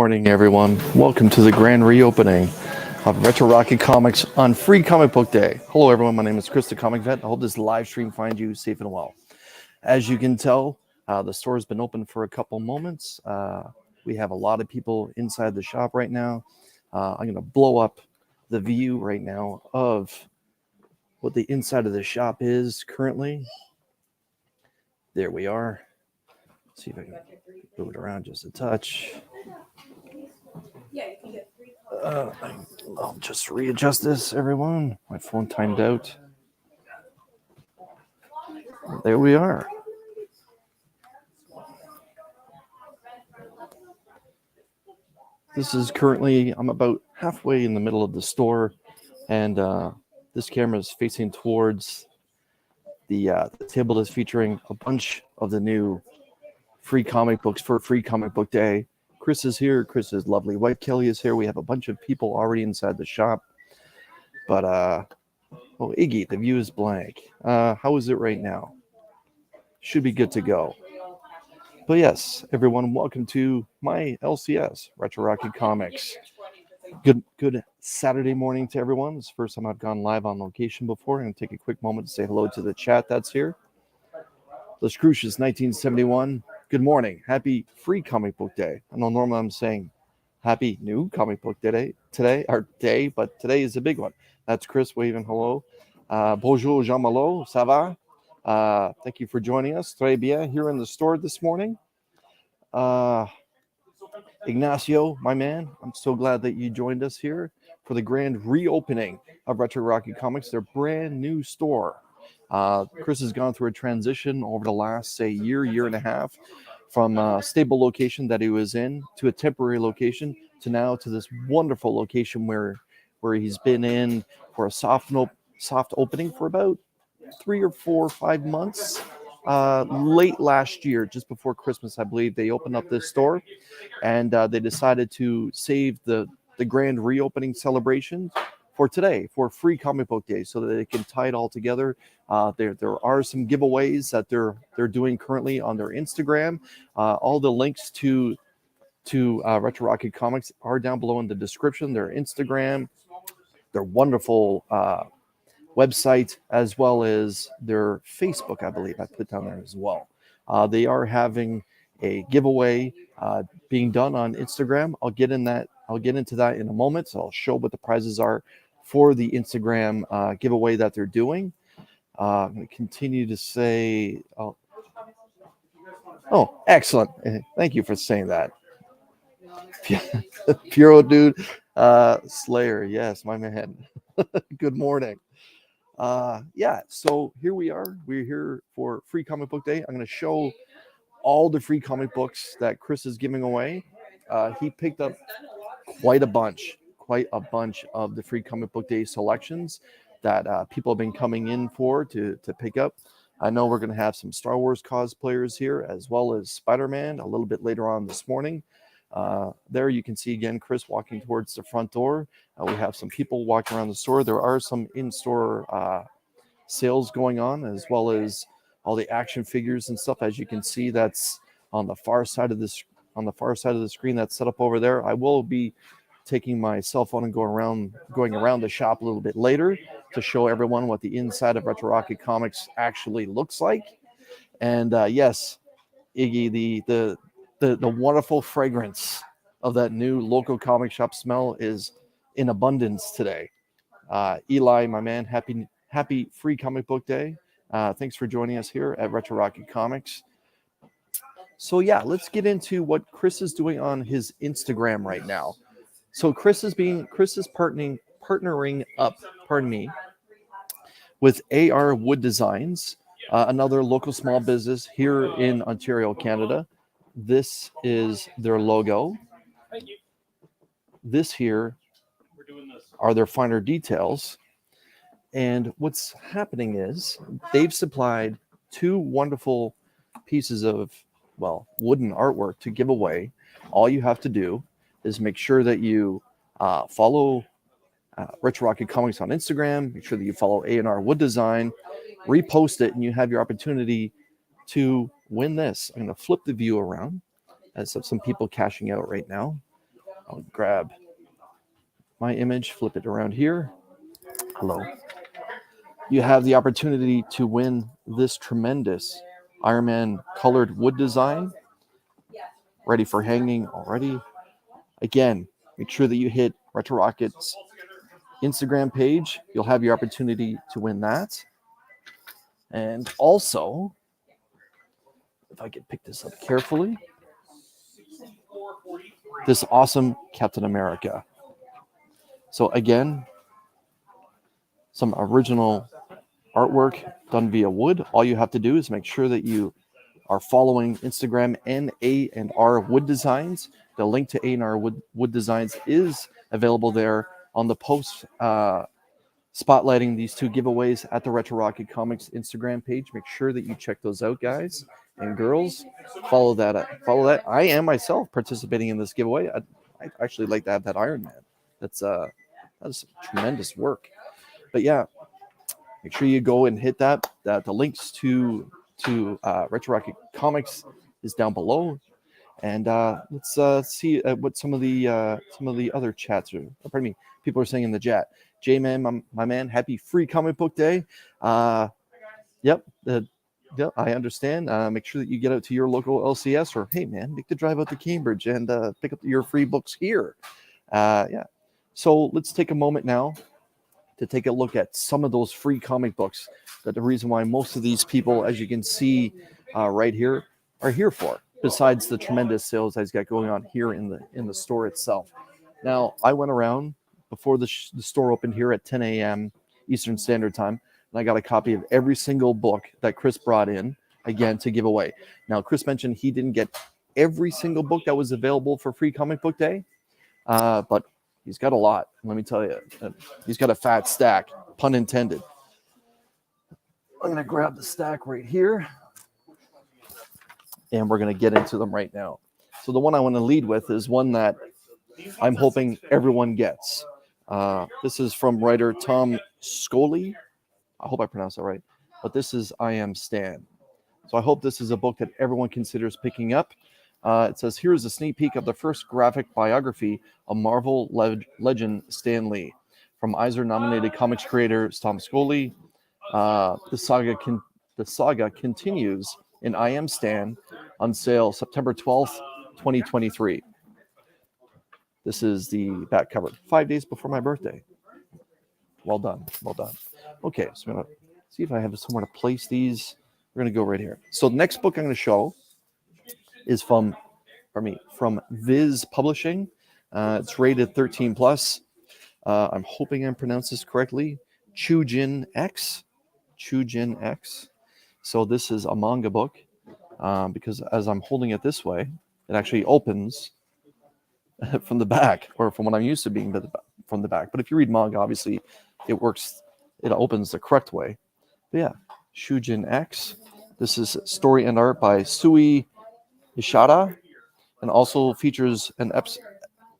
morning, everyone. Welcome to the grand reopening of Retro Rocket Comics on Free Comic Book Day. Hello, everyone. My name is Chris, the Comic Vet. I hope this live stream finds you safe and well. As you can tell, the store has been open for a couple moments. We have a lot of people inside the shop right now. I'm going to blow up the view right now of what the inside of the shop is currently. There we are. Let's see if I can move it around just a touch. I'll just readjust this, everyone. My phone timed out. There we are. This is currently, I'm about halfway in the middle of the store, and this camera is facing towards the table that's featuring a bunch of the new free comic books for Free Comic Book Day. Chris is here. Chris is lovely. White Kelly is here. We have a bunch of people already inside the shop. But, oh, Iggy, the view is blank. How is it right now? Should be good to go. But yes, everyone, welcome to my LCS, Retro Rocket Comics. Good Saturday morning to everyone. It's the first time I've gone live on location before. I'm going to take a quick moment to say hello to the chat that's here. Les Crucius 1971. Good morning. Happy Free Comic Book Day. I know normally I'm saying Happy New Comic Book Day today, but today is a big one. That's Chris waving hello. Bonjour, Jean Malo. Ça va? Thank you for joining us. Très bien here in the store this morning. Ignacio, my man, I'm so glad that you joined us here for the grand reopening of Retro Rocket Comics, their brand new store. Chris has gone through a transition over the last, say, year and a half from a stable location that he was in to a temporary location to now to this wonderful location where he's been in for a soft opening for about 3 or 4 or 5 months. Late last year, just before Christmas, I believe, they opened up this store, and they decided to save the grand reopening celebration for today, for Free Comic Book Day, so that they can tie it all together. There are some giveaways that they're doing currently on their Instagram. All the links to Retro Rocket Comics are down below in the description. Their Instagram, their wonderful website, as well as their Facebook, I believe I put down there as well. They are having a giveaway being done on Instagram. I'll get into that in a moment. So I'll show what the prizes are for the Instagram giveaway that they're doing. I'm going to continue to say, oh, excellent. Thank you for saying that. Puro dude, Slayer. Yes, my man. Good morning. So here we are. We're here for Free Comic Book Day. I'm going to show all the free comic books that Chris is giving away. He picked up quite a bunch of the Free Comic Book Day selections that people have been coming in for to pick up. I know we're going to have some Star Wars cosplayers here, as well as Spider-Man a little bit later on this morning. There you can see again Chris walking towards the front door. We have some people walking around the store. There are some in-store sales going on, as well as all the action figures and stuff. As you can see, that's on the far side of the screen that's set up over there. I will be taking my cell phone and going around the shop a little bit later to show everyone what the inside of Retro Rocket Comics actually looks like. And yes, Iggy, the wonderful fragrance of that new local comic shop smell is in abundance today. Eli, my man, happy Free Comic Book Day. Thanks for joining us here at Retro Rocket Comics. So yeah, let's get into what Chris is doing on his Instagram right now. So Chris is partnering up, with AR Wood Designs, another local small business here in Ontario, Canada. This is their logo. This here are their finer details. And what's happening is they've supplied 2 wonderful pieces of, wooden artwork to give away. All you have to do is make sure that you follow Retro Rocket Comics on Instagram. Make sure that you follow A&R Wood Design, repost it, and you have your opportunity to win this. I'm going to flip the view around as of some people cashing out right now. I'll grab my image, flip it around here. Hello. You have the opportunity to win this tremendous Iron Man colored wood design. Ready for hanging already. Again, make sure that you hit Retro Rocket's Instagram page. You'll have your opportunity to win that. And also, if I could pick this up carefully, this awesome Captain America. So again, some original artwork done via wood. All you have to do is make sure that you are following Instagram A&R Wood Designs. The link to A&R Wood Designs is available there on the post spotlighting these two giveaways at the Retro Rocket Comics Instagram page. Make sure that you check those out, guys and girls. Follow that. Follow that. I am myself participating in this giveaway. I actually like to have that Iron Man. That's tremendous work. But yeah, make sure you go and hit that. The links to Retro Rocket Comics is down below. And let's see what some of the other chats are. Pardon me, people are saying in the chat. J-Man, my man, happy free comic book day. Yep, I understand. Make sure that you get out to your local LCS, or hey, man, make the drive out to Cambridge and pick up your free books here. Yeah. So let's take a moment now to take a look at some of those free comic books that the reason why most of these people, as you can see right here, are here for, besides the tremendous sales that he's got going on here in the store itself. Now, I went around before the store opened here at 10 a.m. Eastern Standard Time, and I got a copy of every single book that Chris brought in, again, to give away. Now, Chris mentioned he didn't get every single book that was available for Free Comic Book Day, but he's got a lot. Let me tell you, he's got a fat stack, pun intended. I'm going to grab the stack right here, and we're going to get into them right now. So the one I want to lead with is one that I'm hoping everyone gets. This is from writer Tom Scully. I hope I pronounced that right. But this is I Am Stan. So I hope this is a book that everyone considers picking up. It says, here's a sneak peek of the first graphic biography of Marvel legend Stan Lee. From Eisner-nominated comics creator Tom Scully. The saga continues in I Am Stan, on sale September 12th, 2023. This is the back cover, 5 days before my birthday. Well done. Well done. Okay, so I'm going to see if I have somewhere to place these. We're going to go right here. So the next book I'm going to show is from Viz Publishing. It's rated 13 plus. I'm hoping I pronounced this correctly. Chujin X. So this is a manga book because as I'm holding it this way, it actually opens from the back, or from what I'm used to being from the back. But if you read manga, obviously it works. It opens the correct way. But yeah, Shujin X. This is story and art by Sui Ishida, and also features an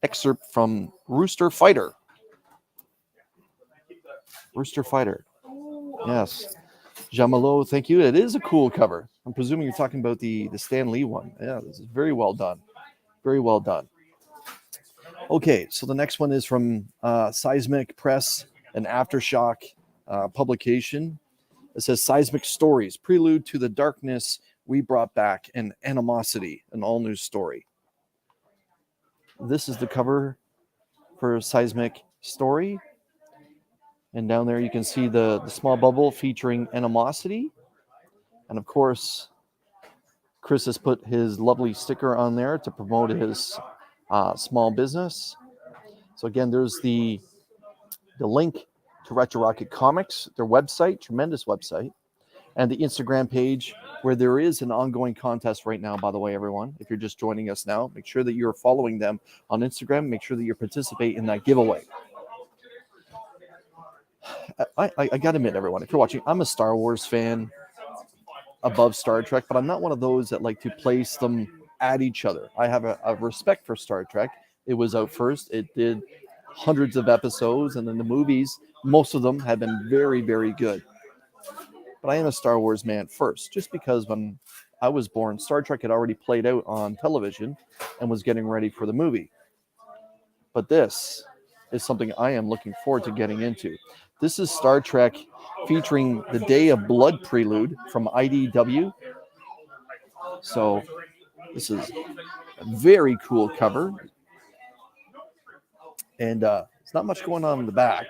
excerpt from Rooster Fighter. Yes. Jamalo, thank you. It is a cool cover. I'm presuming you're talking about the Stan Lee one. Yeah, this is very well done. Very well done. Okay, so the next one is from Seismic Press, an Aftershock publication. It says Seismic Stories, Prelude to the Darkness We Brought Back, and Animosity, an all-new story. This is the cover for Seismic Story. And down there you can see the small bubble featuring Animosity. And of course, Chris has put his lovely sticker on there to promote his small business. So again, there's the link to Retro Rocket Comics, their website, tremendous website, and the Instagram page where there is an ongoing contest right now, by the way, everyone. If you're just joining us now, make sure that you're following them on Instagram. Make sure that you participate in that giveaway. I got to admit, everyone, if you're watching, I'm a Star Wars fan above Star Trek, but I'm not one of those that like to place them at each other. I have a respect for Star Trek. It was out first. It did hundreds of episodes, and then the movies, most of them have been very, very good. But I am a Star Wars man first, just because when I was born, Star Trek had already played out on television and was getting ready for the movie. but this is something I am looking forward to getting into. This is Star Trek featuring the Day of Blood Prelude from IDW. So this is a very cool cover. And there's not much going on in the back.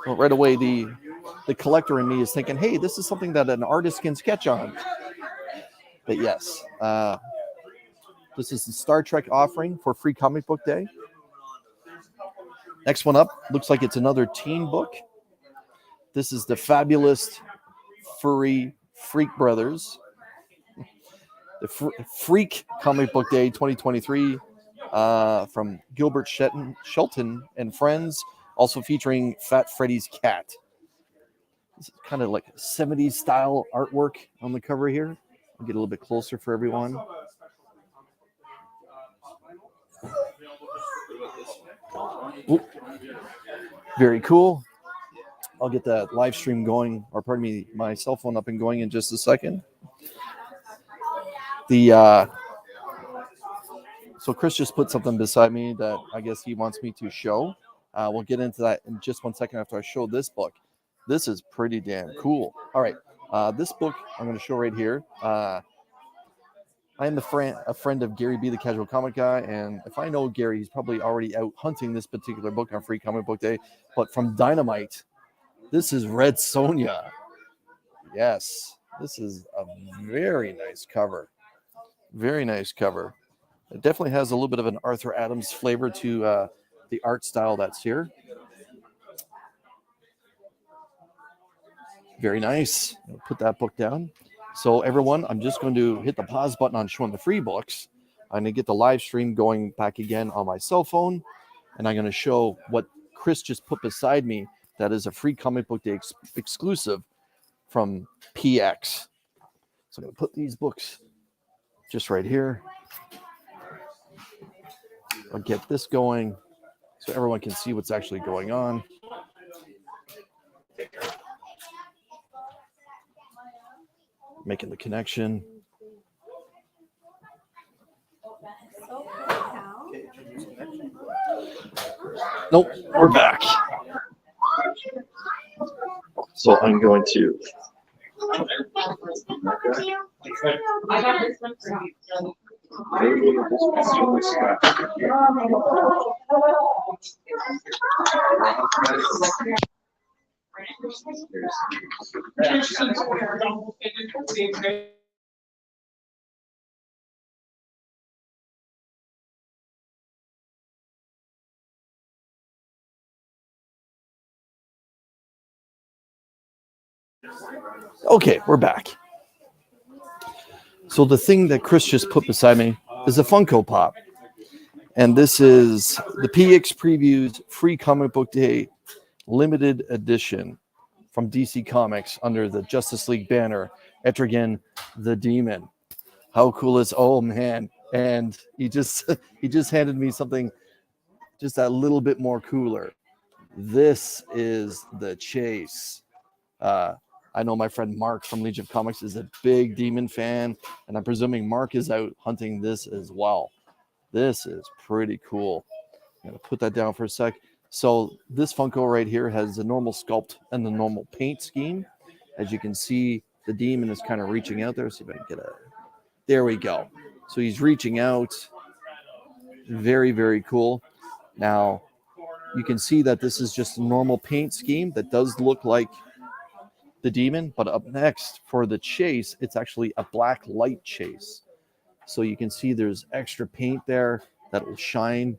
Well, right away, the collector in me is thinking, hey, this is something that an artist can sketch on. But yes, this is the Star Trek offering for Free Comic Book Day. Next one up looks like it's another teen book. This is the Fabulous Furry Freak Brothers. The Freak Comic Book Day 2023 from Gilbert Shelton and Friends, also featuring Fat Freddy's cat. This is kind of like 70s style artwork on the cover here. I'll get a little bit closer for everyone. Ooh. Very cool. I'll get that live stream going, or pardon me, my cell phone up and going in just a second. So Chris just put something beside me that I guess he wants me to show. We'll get into that in just 1 second after I show this book. This is pretty damn cool. All right, this book I'm going to show right here. I am a friend of Gary B, the Casual Comic Guy, and if I know Gary, he's probably already out hunting this particular book on Free Comic Book Day. But from Dynamite, this is Red Sonja. Yes, this is a very nice cover. Very nice cover. It definitely has a little bit of an Arthur Adams flavor to the art style that's here. Very nice. I'll put that book down. So everyone, I'm just going to hit the pause button on showing the free books. I'm going to get the live stream going back again on my cell phone, and I'm going to show what Chris just put beside me. That is a Free Comic Book Day exclusive from PX. So I'm going to put these books just right here. I'll get this going so everyone can see what's actually going on. Making the connection. Nope, we're back. So I'm going to. I got this one for you. Okay, we're back. So the thing that Chris just put beside me is a Funko Pop. And this is the PX Previews Free Comic Book Day limited edition from DC Comics under the Justice League banner, Etrigan the Demon. How cool is, oh man. And he just handed me something just a little bit more cooler. This is the Chase. I know my friend Mark from Legion of Comics is a big Demon fan, and I'm presuming Mark is out hunting this as well. This is pretty cool. I'm going to put that down for a sec. So this Funko right here has the normal sculpt and the normal paint scheme. As you can see, the Demon is kind of reaching out there. See if I can get a... There we go. So he's reaching out. Very, very cool. Now, you can see that this is just a normal paint scheme that does look like the Demon, but up next for the Chase, it's actually a black light Chase. So you can see there's extra paint there that will shine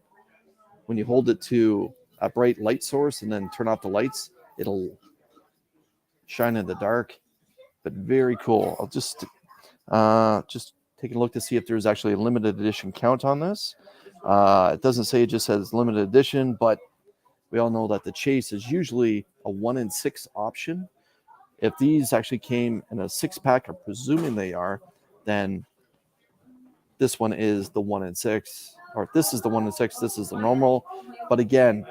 when you hold it to a bright light source and then turn off the lights. It'll shine in the dark, but very cool. I'll just take a look to see if there's actually a limited edition count on this. It doesn't say, it just says limited edition, but we all know that the Chase is usually a 1 in 6 option. If these actually came in a 6-pack, I'm presuming they are, then this one is the 1 in 6, or this is the 1 in 6, this is the normal. But again,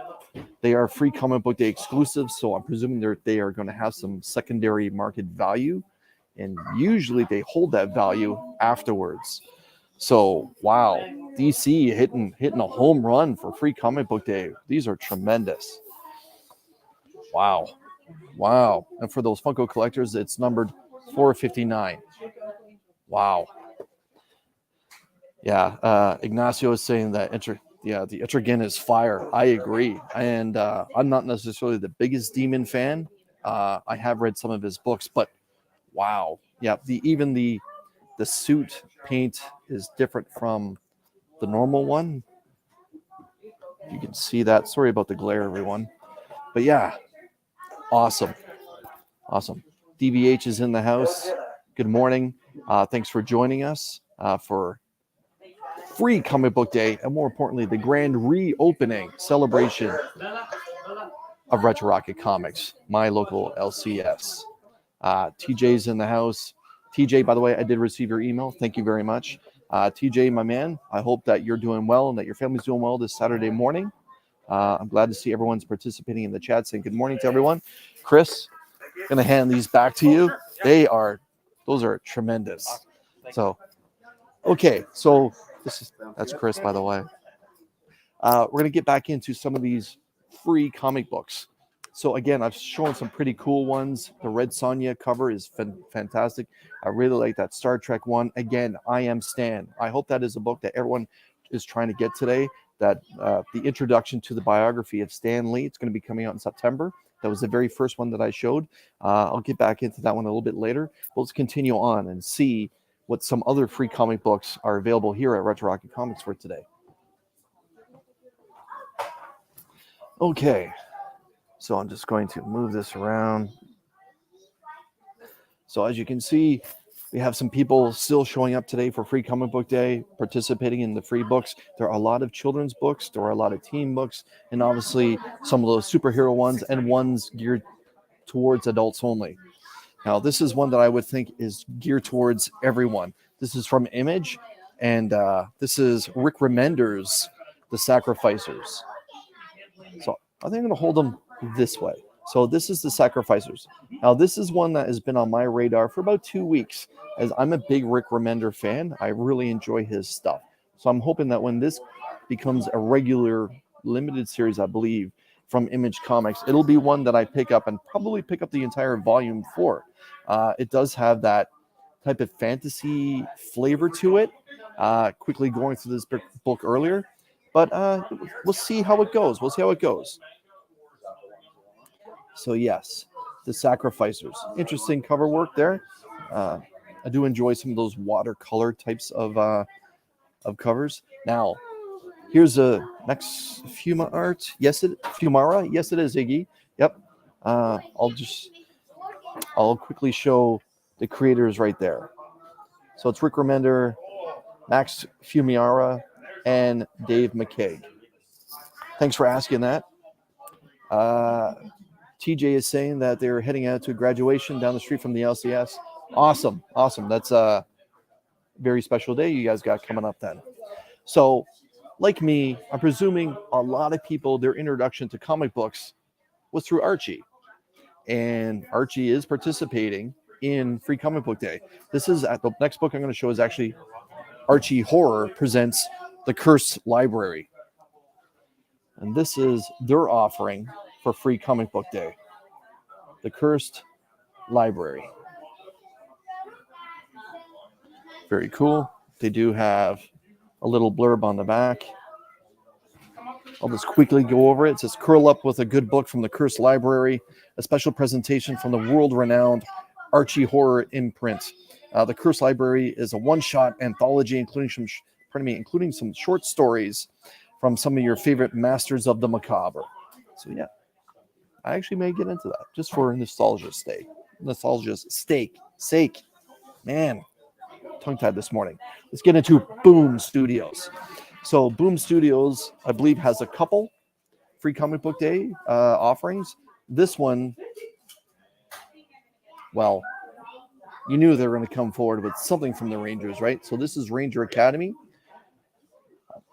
they are Free Comic Book Day exclusives, so I'm presuming they are going to have some secondary market value, and usually they hold that value afterwards. So wow, DC hitting a home run for Free Comic Book Day. These are tremendous. Wow. And for those Funko collectors, it's numbered 459. Wow. Yeah, Ignacio is saying that the Etrigan is fire. I agree, and I'm not necessarily the biggest Demon fan. I have read some of his books, but wow, yeah, even the suit paint is different from the normal one. You can see that. Sorry about the glare, everyone, but yeah, awesome. DBH is in the house. Good morning. Thanks for joining us for Free Comic Book Day, and more importantly, the grand reopening celebration of Retro Rocket Comics, my local LCS. TJ's in the house. TJ, by the way, I did receive your email. Thank you very much. TJ, my man, I hope that you're doing well and that your family's doing well this Saturday morning. I'm glad to see everyone's participating in the chat, saying good morning to everyone. Chris, I'm going to hand these back to you. Those are tremendous. So, okay, so that's Chris, by the way. We're going to get back into some of these free comic books. So again, I've shown some pretty cool ones. The Red Sonja cover is fantastic. I really like that Star Trek one. Again, I Am Stan. I hope that is a book that everyone is trying to get today. That the introduction to the biography of Stan Lee. It's going to be coming out in September. That was the very first one that I showed. I'll get back into that one a little bit later. But let's continue on and see what some other free comic books are available here at Retro Rocket Comics for today. Okay, so I'm just going to move this around. So as you can see, we have some people still showing up today for Free Comic Book Day, participating in the free books. There are a lot of children's books, there are a lot of teen books, and obviously some of those superhero ones and ones geared towards adults only. Now, this is one that I would think is geared towards everyone. This is from Image, and this is Rick Remender's The Sacrificers. So I think I'm going to hold them this way. So this is The Sacrificers. Now, this is one that has been on my radar for about 2 weeks, as I'm a big Rick Remender fan. I really enjoy his stuff. So I'm hoping that when this becomes a regular limited series, I believe, from Image Comics, it'll be one that I pick up and probably pick up the entire volume for. It does have that type of fantasy flavor to it. Quickly going through this book earlier, but we'll see how it goes. So yes, The Sacrificers. Interesting cover work there. I do enjoy some of those watercolor types of covers. Now, here's a next Fuma art. Fumara. Yes, it is, Iggy. Yep. I'll quickly show the creators right there. So it's Rick Remender, Max Fumiara, and Dave McCaig. Thanks for asking that. TJ is saying that they're heading out to a graduation down the street from the LCS. Awesome. That's a very special day you guys got coming up then. So, like me, I'm presuming a lot of people, their introduction to comic books was through Archie. And Archie is participating in Free Comic Book Day. The next book I'm going to show is actually Archie Horror presents The Cursed Library. And this is their offering for Free Comic Book Day. The Cursed Library. Very cool. They do have a little blurb on the back. I'll just quickly go over it. It says, curl up with a good book from the Cursed Library, a special presentation from the world-renowned Archie Horror imprint. The Cursed Library is a one-shot anthology, including some short stories from some of your favorite masters of the macabre. So yeah, I actually may get into that just for nostalgia's sake. Man, tongue-tied this morning. Let's get into Boom Studios. So Boom Studios, I believe, has a couple Free Comic Book Day offerings. This one, well, you knew they were going to come forward with something from the Rangers, right? So this is Ranger Academy.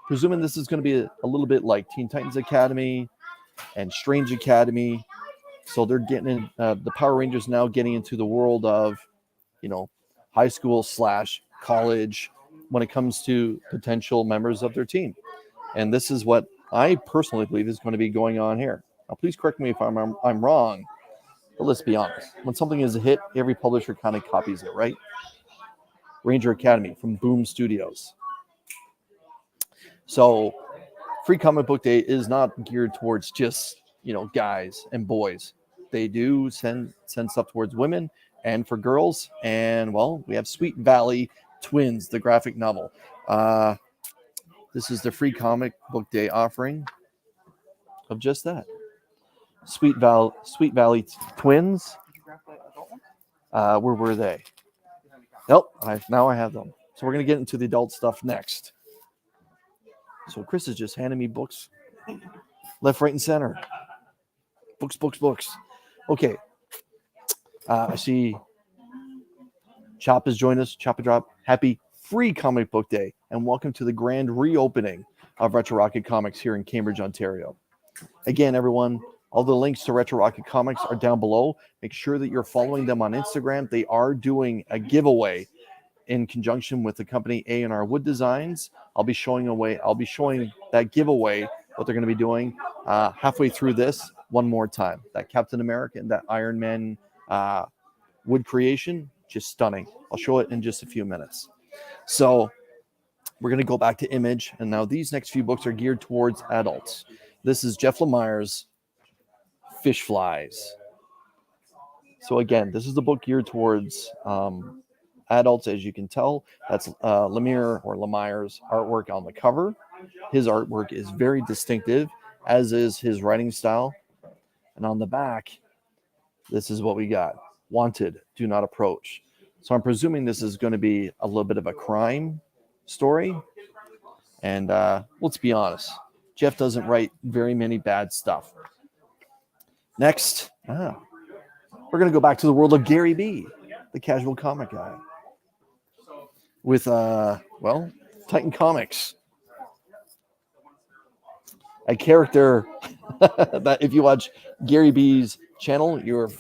Presuming this is going to be a little bit like Teen Titans Academy and Strange Academy. So they're getting in, the Power Rangers now getting into the world of, high school / college, when it comes to potential members of their team. And this is what I personally believe is going to be going on here. Now, please correct me if I'm wrong, but let's be honest. When something is a hit, every publisher kind of copies it, right? Ranger Academy from Boom Studios. So Free Comic Book Day is not geared towards just, guys and boys. They do send stuff towards women and for girls. And, well, we have Sweet Valley Twins, the graphic novel. This is the Free Comic Book Day offering of just that. Sweet Valley Twins. Where were they? Nope, now I have them. So we're going to get into the adult stuff next. So Chris is just handing me books left, right, and center. Books. Okay. I see Chop has joined us. Chop a Drop. Happy Free Comic Book Day. And welcome to the grand reopening of Retro Rocket Comics here in Cambridge, Ontario. Again, everyone, all the links to Retro Rocket Comics are down below. Make sure that you're following them on Instagram. They are doing a giveaway in conjunction with the company A&R Wood Designs. I'll be showing that giveaway, what they're going to be doing halfway through this one more time. That Captain America and that Iron Man wood creation, just stunning. I'll show it in just a few minutes. So we're going to go back to Image, and now these next few books are geared towards adults. This is Jeff Lemire's Fish Flies. So again, this is the book geared towards adults, as you can tell. That's Lemire's artwork on the cover. His artwork is very distinctive, as is his writing style. And on the back, this is what we got. Wanted, do not approach. So I'm presuming this is going to be a little bit of a crime story. And let's be honest, Jeff doesn't write very many bad stuff. Next, we're going to go back to the world of Gary B, the casual comic guy, with, Titan Comics. A character that if you watch Gary B's channel, you're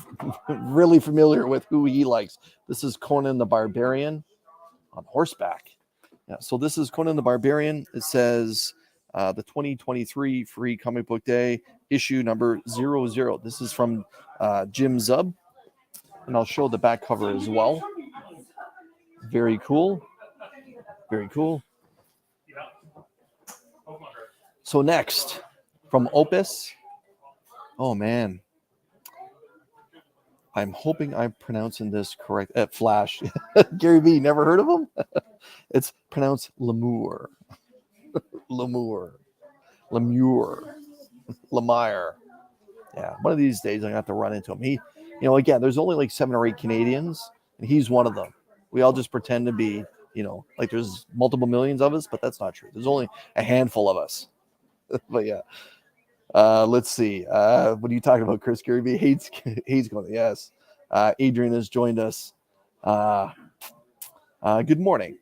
really familiar with who he likes. This is Conan the Barbarian on horseback. Yeah, so this is Conan the Barbarian. It says the 2023 Free Comic Book Day issue number 00. This is from Jim Zub, and I'll show the back cover as well. Very cool. Very cool. So next, from Opus. Oh, man. I'm hoping I'm pronouncing this correct. Flash. Gary B, never heard of him? It's pronounced Lemure. Lemire. Yeah, one of these days I'm going to have to run into him. He, again, there's only like 7 or 8 Canadians, and he's one of them. We all just pretend to be, like there's multiple millions of us, but that's not true. There's only a handful of us. But yeah. Let's see. What are you talking about, Chris? Gary B hates going. Yes. Adrian has joined us. Good morning.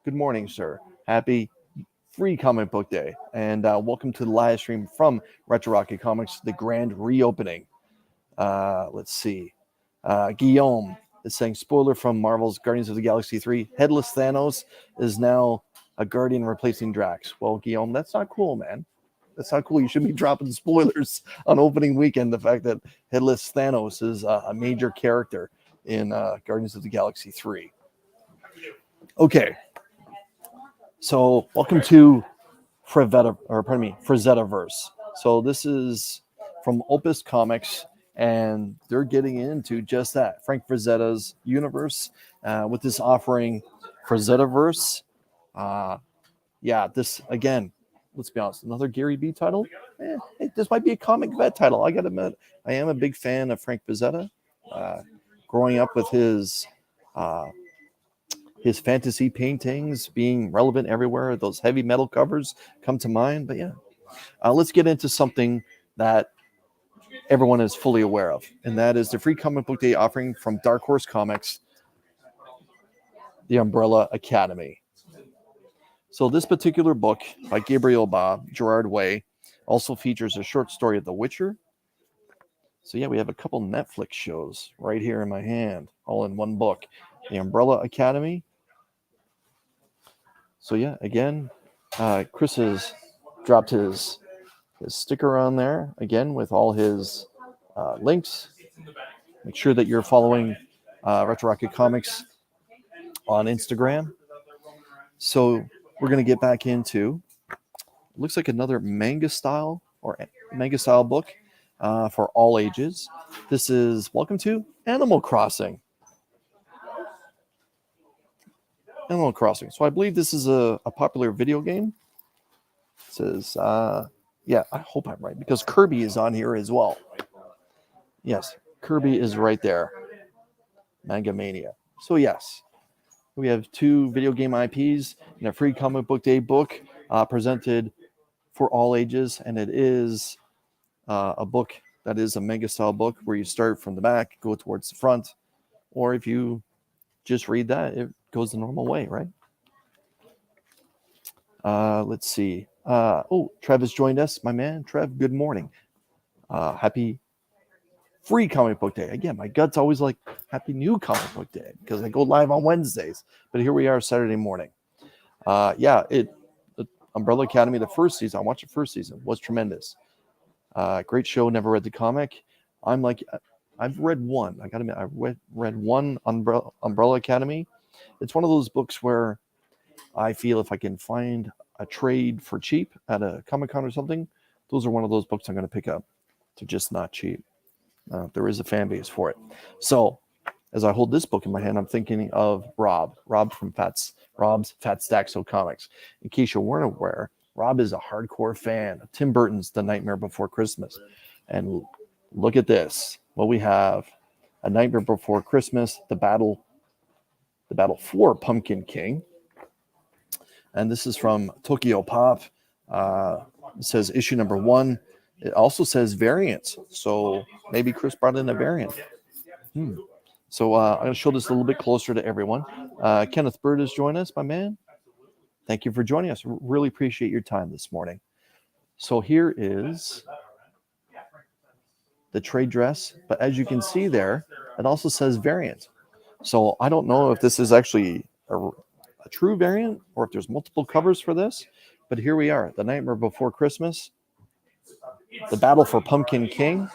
Good morning, sir. Happy Free Comic Book Day. And welcome to the live stream from Retro Rocket Comics, the grand reopening. Let's see. Guillaume is saying, spoiler from Marvel's Guardians of the Galaxy 3, Headless Thanos is now a Guardian replacing Drax. Well, Guillaume, that's not cool, man. That's not cool. You should be dropping spoilers on opening weekend. The fact that Headless Thanos is a major character in Guardians of the Galaxy 3. Okay. So welcome to Frazetta-verse. So this is from Opus Comics, and they're getting into just that. Frank Frazetta's universe with this offering, Frazetta-verse. This, again, let's be honest, another Gary B title. This might be a comic vet title. I got to admit, I am a big fan of Frank Frazetta. Growing up with his fantasy paintings being relevant everywhere, those heavy metal covers come to mind. But yeah, let's get into something that everyone is fully aware of, and that is the Free Comic Book Day offering from Dark Horse Comics, The Umbrella Academy. So this particular book by Gabriel Ba, Gerard Way, also features a short story of The Witcher. So yeah, we have a couple Netflix shows right here in my hand, all in one book. The Umbrella Academy. So yeah, again, Chris has dropped his sticker on there again with all his links. Make sure that you're following Retro Rocket Comics on Instagram. So we're going to get back into, looks like another manga style book for all ages. This is Welcome to Animal Crossing. Animal Crossing. So I believe this is a popular video game. It says, yeah, I hope I'm right because Kirby is on here as well. Yes, Kirby is right there. Manga Mania. So yes, we have 2 video game IPs in a free comic book day book presented for all ages, and it is a book that is a manga style book where you start from the back, go towards the front, or if you just read that, it goes the normal way, right? Let's see. Oh, Trev has joined us, my man. Trev, good morning. Happy free comic book day. Again, my gut's always like happy new comic book day because I go live on Wednesdays, but here we are Saturday morning. Yeah, the Umbrella Academy, the first season, I watched the first season, was tremendous. Great show. Never read the comic. I'm like, I've read one. I gotta admit, I read one Umbrella Academy. It's one of those books where I feel if I can find a trade for cheap at a Comic-Con or something, those are one of those books I'm going to pick up. They're just not cheap. There is a fan base for it. So as I hold this book in my hand, I'm thinking of Rob from Rob's Fat Stacks of Comics. In case you weren't aware, Rob is a hardcore fan of Tim Burton's The Nightmare Before Christmas. And look at this. Well, we have A Nightmare Before Christmas, the battle for Pumpkin King. And this is from Tokyo Pop. It says issue number 1. It also says variants. So maybe Chris brought in a variant. So I'm going to show this a little bit closer to everyone. Kenneth Bird has joined us, my man. Thank you for joining us. Really appreciate your time this morning. So here is the trade dress. But as you can see there, it also says variant. So I don't know if this is actually a true variant or if there's multiple covers for this. But here we are. The Nightmare Before Christmas. The Battle for Pumpkin King.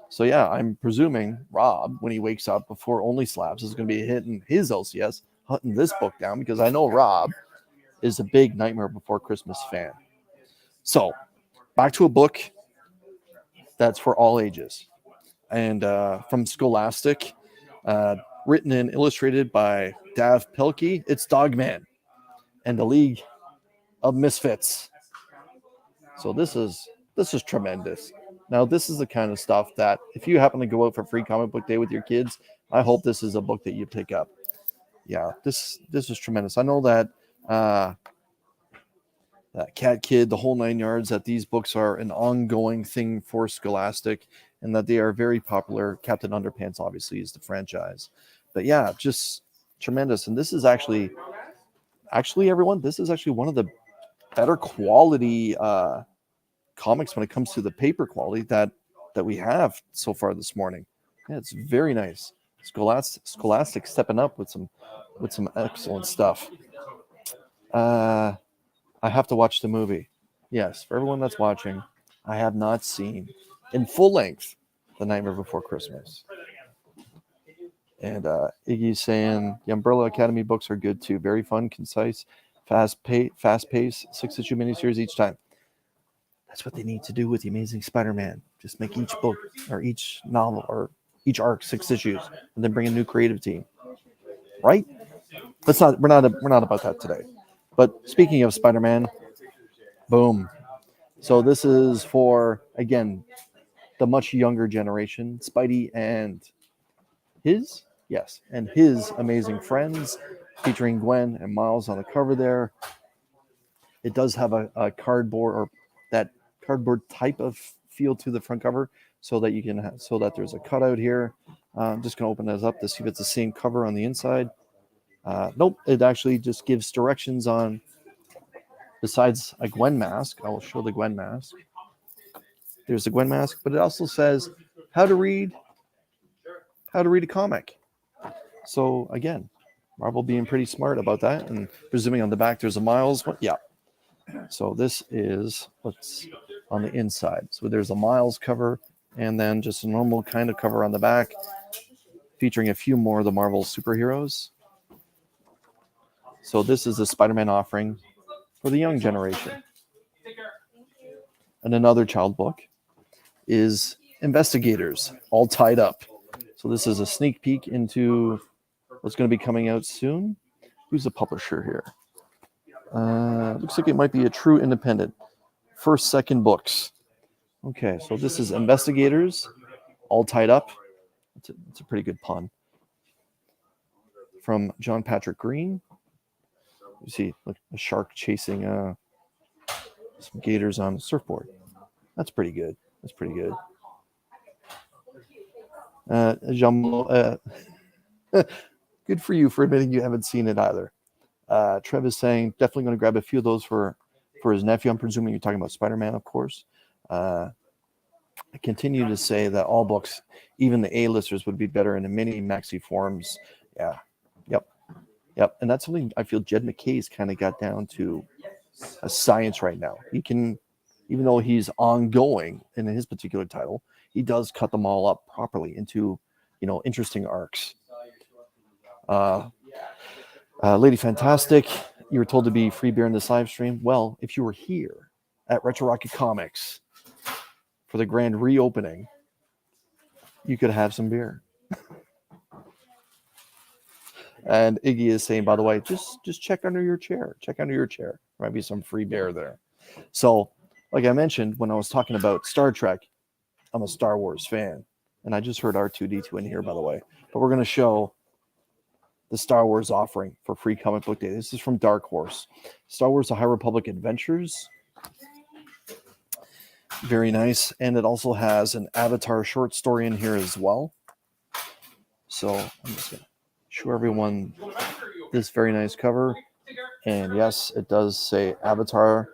So yeah, I'm presuming Rob, when he wakes up before Only Slabs, is going to be hitting his LCS, hunting this book down, because I know Rob is a big Nightmare Before Christmas fan. So back to a book that's for all ages. And from Scholastic, written and illustrated by Dav Pilkey, it's Dogman and the League of Misfits. So this is tremendous. Now, this is the kind of stuff that if you happen to go out for free comic book day with your kids, I hope this is a book that you pick up. Yeah, this is tremendous. I know that that Cat Kid, the whole 9 yards, that these books are an ongoing thing for Scholastic and that they are very popular. Captain Underpants, obviously, is the franchise. But yeah, just tremendous. And this is actually everyone, this is actually one of the better quality comics when it comes to the paper quality that we have so far this morning. Yeah, it's very nice. Scholastic stepping up with some excellent stuff. I have to watch the movie. Yes, for everyone that's watching, I have not seen in full length The Nightmare Before Christmas. And Iggy's saying the Umbrella Academy books are good too. Very fun, concise, fast pace, 6-issue miniseries each time. That's what they need to do with the Amazing Spider-Man. Just make each book or each novel or each arc 6 issues, and then bring a new creative team. Right? We're not about that today. But speaking of Spider-Man, boom. So this is for, again, the much younger generation, Spidey and his amazing friends, featuring Gwen and Miles on the cover there. It does have a cardboard or that cardboard type of feel to the front cover, so that you can so that there's a cutout here. I'm just going to open this up to see if it's the same cover on the inside. Nope, it actually just gives directions on, besides a Gwen mask. I will show the Gwen mask. There's the Gwen mask, but it also says how to read a comic. So again, Marvel being pretty smart about that, and presuming on the back there's a Miles one. Yeah. So this is what's on the inside. So there's a Miles cover, and then just a normal kind of cover on the back, featuring a few more of the Marvel superheroes. So this is a Spider-Man offering for the young generation. And another child book is Investigators, All Tied Up. So this is a sneak peek into what's going to be coming out soon. Who's the publisher here? Looks like it might be a true independent. First Second Books. Okay, so this is Investigators, All Tied Up. It's a pretty good pun. From John Patrick Green. You see like a shark chasing some gators on a surfboard. That's pretty good. That's pretty good. Good for you for admitting you haven't seen it either. Trev is saying definitely going to grab a few of those for his nephew. I'm presuming you're talking about Spider-Man, of course. I continue to say that all books, even the A-listers, would be better in the mini maxi forms. Yeah. Yep. And that's something I feel Jed McKay's kind of got down to a science right now. He can, even though he's ongoing in his particular title, he does cut them all up properly into, interesting arcs. Lady Fantastic, you were told to be free beer in this live stream. Well, if you were here at Retro Rocket Comics for the grand reopening, you could have some beer. And Iggy is saying, by the way, just check under your chair. Check under your chair. There might be some free beer there. So, like I mentioned, when I was talking about Star Trek, I'm a Star Wars fan. And I just heard R2-D2 in here, by the way. But we're going to show the Star Wars offering for Free Comic Book Day. This is from Dark Horse. Star Wars The High Republic Adventures. Very nice. And it also has an Avatar short story in here as well. So I'm just going to show everyone this very nice cover. And yes, it does say Avatar,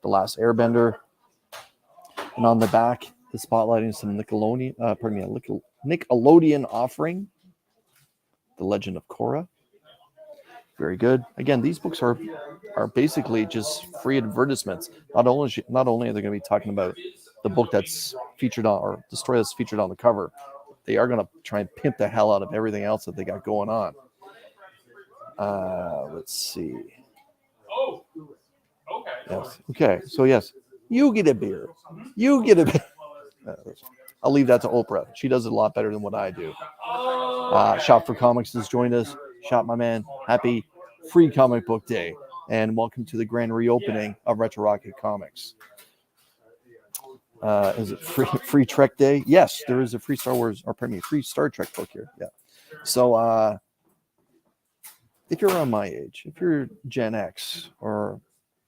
The Last Airbender. And on the back, it's spotlighting some Nickelodeon offering. The Legend of Korra. Very good. Again, these books are basically just free advertisements. Not only are they going to be talking about the book that's featured on, or the story that's featured on the cover, they are going to try and pimp the hell out of everything else that they got going on. Let's see. Oh, okay. Yes. Okay. So yes, you get a beer. You get a beer. I'll leave that to Oprah. She does it a lot better than what I do. Shop for Comics has joined us. Shop, my man. Happy Free Comic Book Day, and welcome to the grand reopening of Retro Rocket Comics. Is it free Trek Day? Yes, there is a free free Star Trek book here. Yeah. So if you're around my age, if you're Gen X or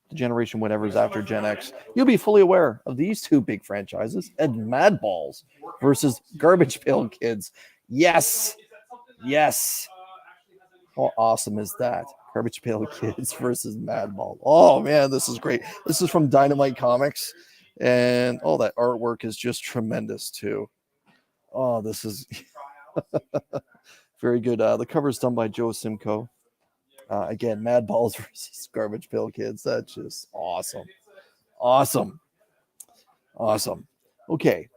the generation whatever is after Gen X, you'll be fully aware of these two big franchises: and Madballs versus Garbage Pail Kids. Yes. How awesome is that? Garbage Pail Kids versus Madball. Oh man, this is great. This is from Dynamite Comics, and that artwork is just tremendous too. Oh, this is very good. The cover is done by Joe Simcoe. Again, Madballs versus Garbage Pail Kids. That's just awesome. Okay,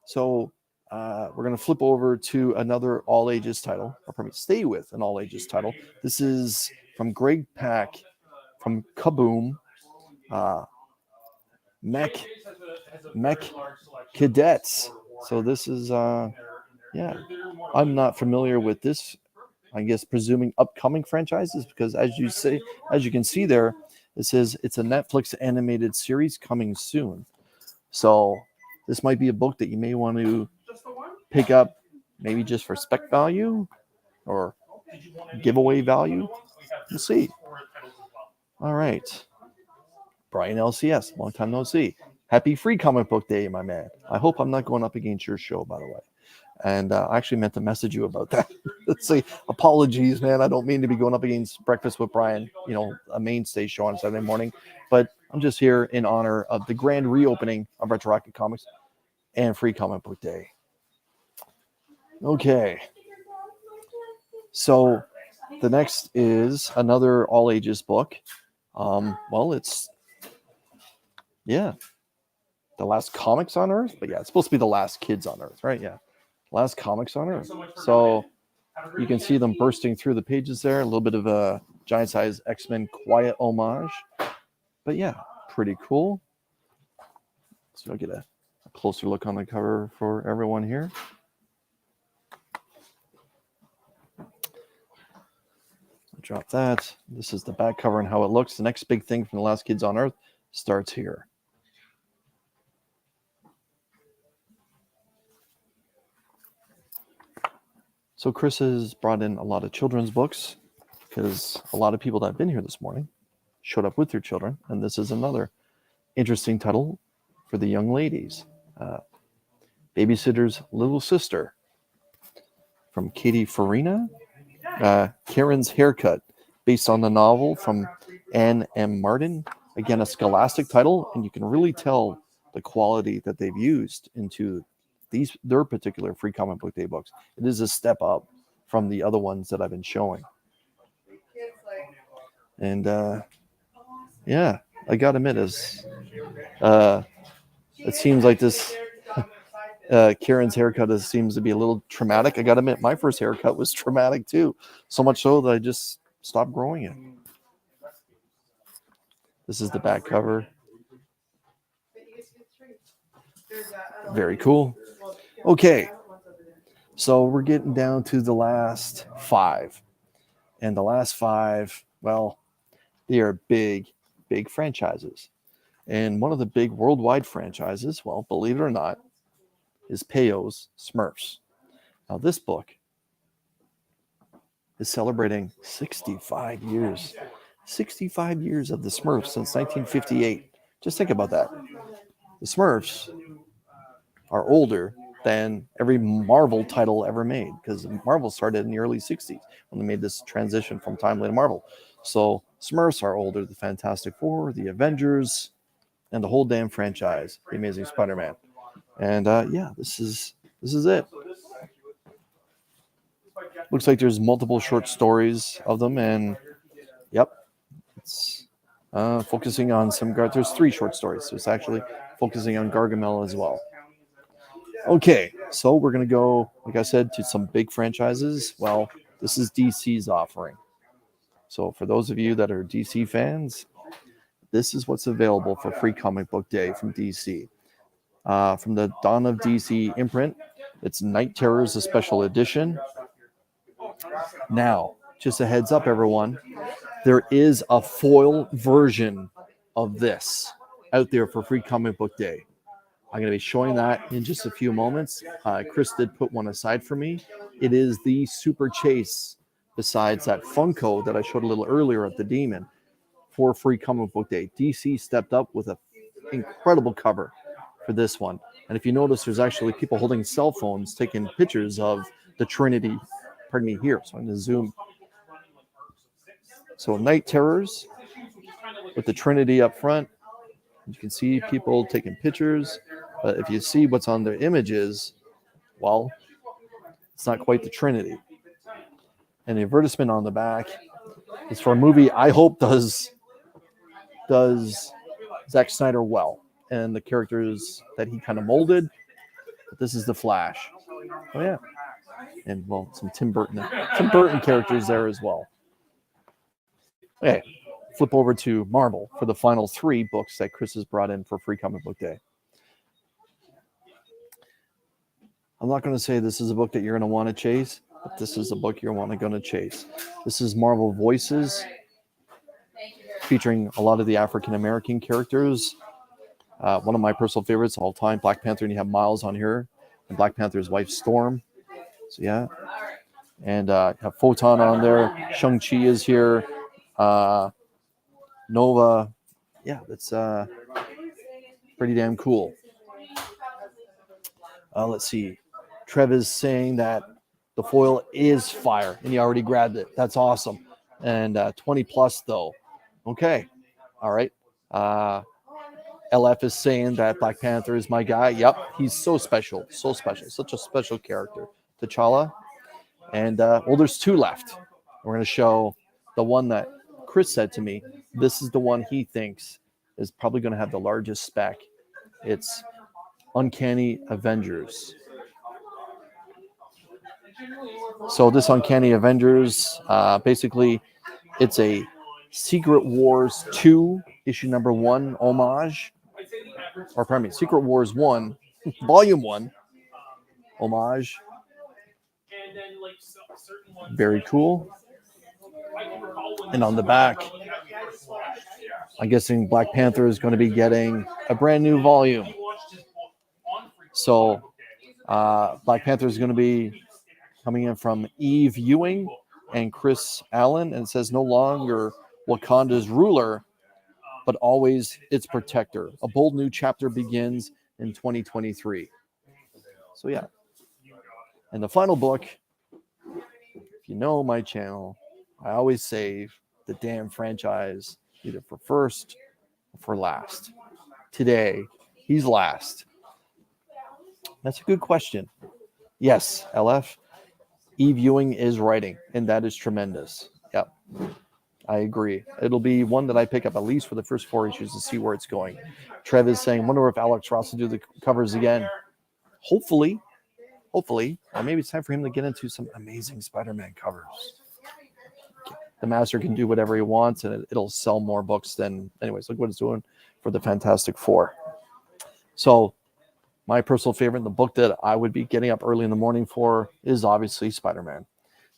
so we're going to flip over to another all ages title, stay with an all ages title. This is from Greg Pak from Kaboom. Mech Cadets. So this is, I'm not familiar with this. I guess presuming upcoming franchises, because as you can see there, it says it's a Netflix animated series coming soon. So this might be a book that you may want to pick up, maybe just for spec value or giveaway value. We'll see. All right. Brian LCS, long time no see. Happy Free Comic Book Day, my man. I hope I'm not going up against your show, by the way. And I actually meant to message you about that. Let's say apologies, man. I don't mean to be going up against Breakfast with Brian, a mainstay show on Saturday morning. But I'm just here in honor of the grand reopening of Retro Rocket Comics and Free Comic Book Day. Okay. So The next is another all ages book. Well, it's the last comics on Earth, but yeah, it's supposed to be the last kids on Earth, right? Yeah, last comics on Earth. So you can see them bursting through the pages there. A little bit of a giant size X-Men quiet homage, but yeah, pretty cool. So I'll get a closer look on the cover for everyone here. Drop that. This is the back cover and how it looks. The next big thing from the last kids on Earth starts here. So Chris has brought in a lot of children's books because a lot of people that have been here this morning showed up with their children. And this is another interesting title for the young ladies. Babysitter's Little Sister from Katie Farina. Karen's Haircut, based on the novel from Anne M. Martin. Again, a scholastic title, and you can really tell the quality that they've used into their particular Free Comic Book Day books. It is a step up from the other ones that I've been showing. And I gotta admit, it seems like this Karen's haircut seems to be a little traumatic. I gotta admit, my first haircut was traumatic too, so much so that I just stopped growing it. This is the back cover. Very cool. Okay, so we're getting down to the last 5. And the last 5, well, they are big franchises. And one of the big worldwide franchises, well, believe it or not, is Peyo's Smurfs. Now, this book is celebrating 65 years. 65 years of the Smurfs since 1958. Just think about that. The Smurfs are older than every Marvel title ever made, because Marvel started in the early 60s when they made this transition from Timely to Marvel. So Smurfs are older than Fantastic Four, the Avengers, and the whole damn franchise, The Amazing Spider-Man. And this is it. Looks like there's multiple short stories of them, and it's focusing on there's 3 short stories, so it's actually focusing on Gargamel as well. Okay, so we're going to go, like I said, to some big franchises. Well, this is DC's offering. So for those of you that are DC fans, this is what's available for Free Comic Book Day from DC. From the Dawn of DC imprint, it's Night Terrors, a special edition. Now, just a heads up, everyone, there is a foil version of this out there for Free Comic Book Day. I'm going to be showing that in just a few moments. Chris did put one aside for me. It is the Super Chase, besides that Funko that I showed a little earlier at the Demon, for Free Comic Book Day. DC stepped up with an incredible cover for this one. And if you notice, there's actually people holding cell phones taking pictures of the Trinity, here. So I'm going to zoom. So Night Terrors with the Trinity up front. You can see people taking pictures. But if you see what's on their images, well, it's not quite the Trinity. And the advertisement on the back is for a movie I hope does Zack Snyder well, and the characters that he kind of molded. But this is the Flash. Oh yeah, and well, some Tim Burton characters there as well. Okay, flip over to Marvel for the final 3 books that Chris has brought in for Free Comic Book Day. I'm not going to say this is a book that you're going to want to chase, but this is a book you're going to chase. This is Marvel Voices, featuring a lot of the African American characters. One of my personal favorites of all time, Black Panther, and you have Miles on here, and Black Panther's wife Storm. So yeah, and have Photon on there. Shang-Chi is here. Nova. Yeah, that's pretty damn cool. Let's see. Trev is saying that the foil is fire, and he already grabbed it. That's awesome. And 20 plus though. Okay. All right. LF is saying that Black Panther is my guy. Yep. He's so special. So special. Such a special character. T'Challa. And there's 2 left. We're going to show the one that Chris said to me. This is the one he thinks is probably going to have the largest spec. It's Uncanny Avengers. So this Uncanny Avengers, basically, it's a Secret Wars 2, issue number 1 homage. Or pardon me, Secret Wars 1, volume 1 homage. Very cool. And on the back, I'm guessing Black Panther is going to be getting a brand new volume. So Black Panther is going to be coming in from Eve Ewing and Chris Allen, and it says no longer Wakanda's ruler, but always its protector. A bold new chapter begins in 2023. So yeah. And the final book, if you know my channel, I always save the damn franchise either for first or for last. Today, he's last. That's a good question. Yes, LF, Eve Ewing is writing, and that is tremendous. Yep, I agree. It'll be one that I pick up at least for the first 4 issues to see where it's going. Trev is saying, wonder if Alex Ross will do the covers again. Hopefully, or maybe it's time for him to get into some amazing Spider-Man covers. The master can do whatever he wants, and it'll sell more books than... Anyways, look what it's doing for the Fantastic Four. So my personal favorite, the book that I would be getting up early in the morning for, is obviously Spider-Man.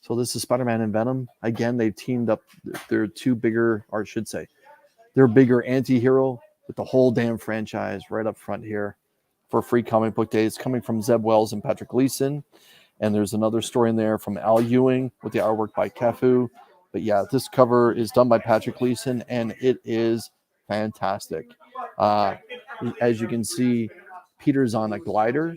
So this is Spider-Man and Venom. Again, they've teamed up their two bigger, or I should say, their bigger anti-hero with the whole damn franchise right up front here for Free Comic Book Day. It's coming from Zeb Wells and Patrick Gleason. And there's another story in there from Al Ewing with the artwork by Kefu. But yeah, this cover is done by Patrick Gleason, and it is fantastic. As you can see, Peter's on a glider.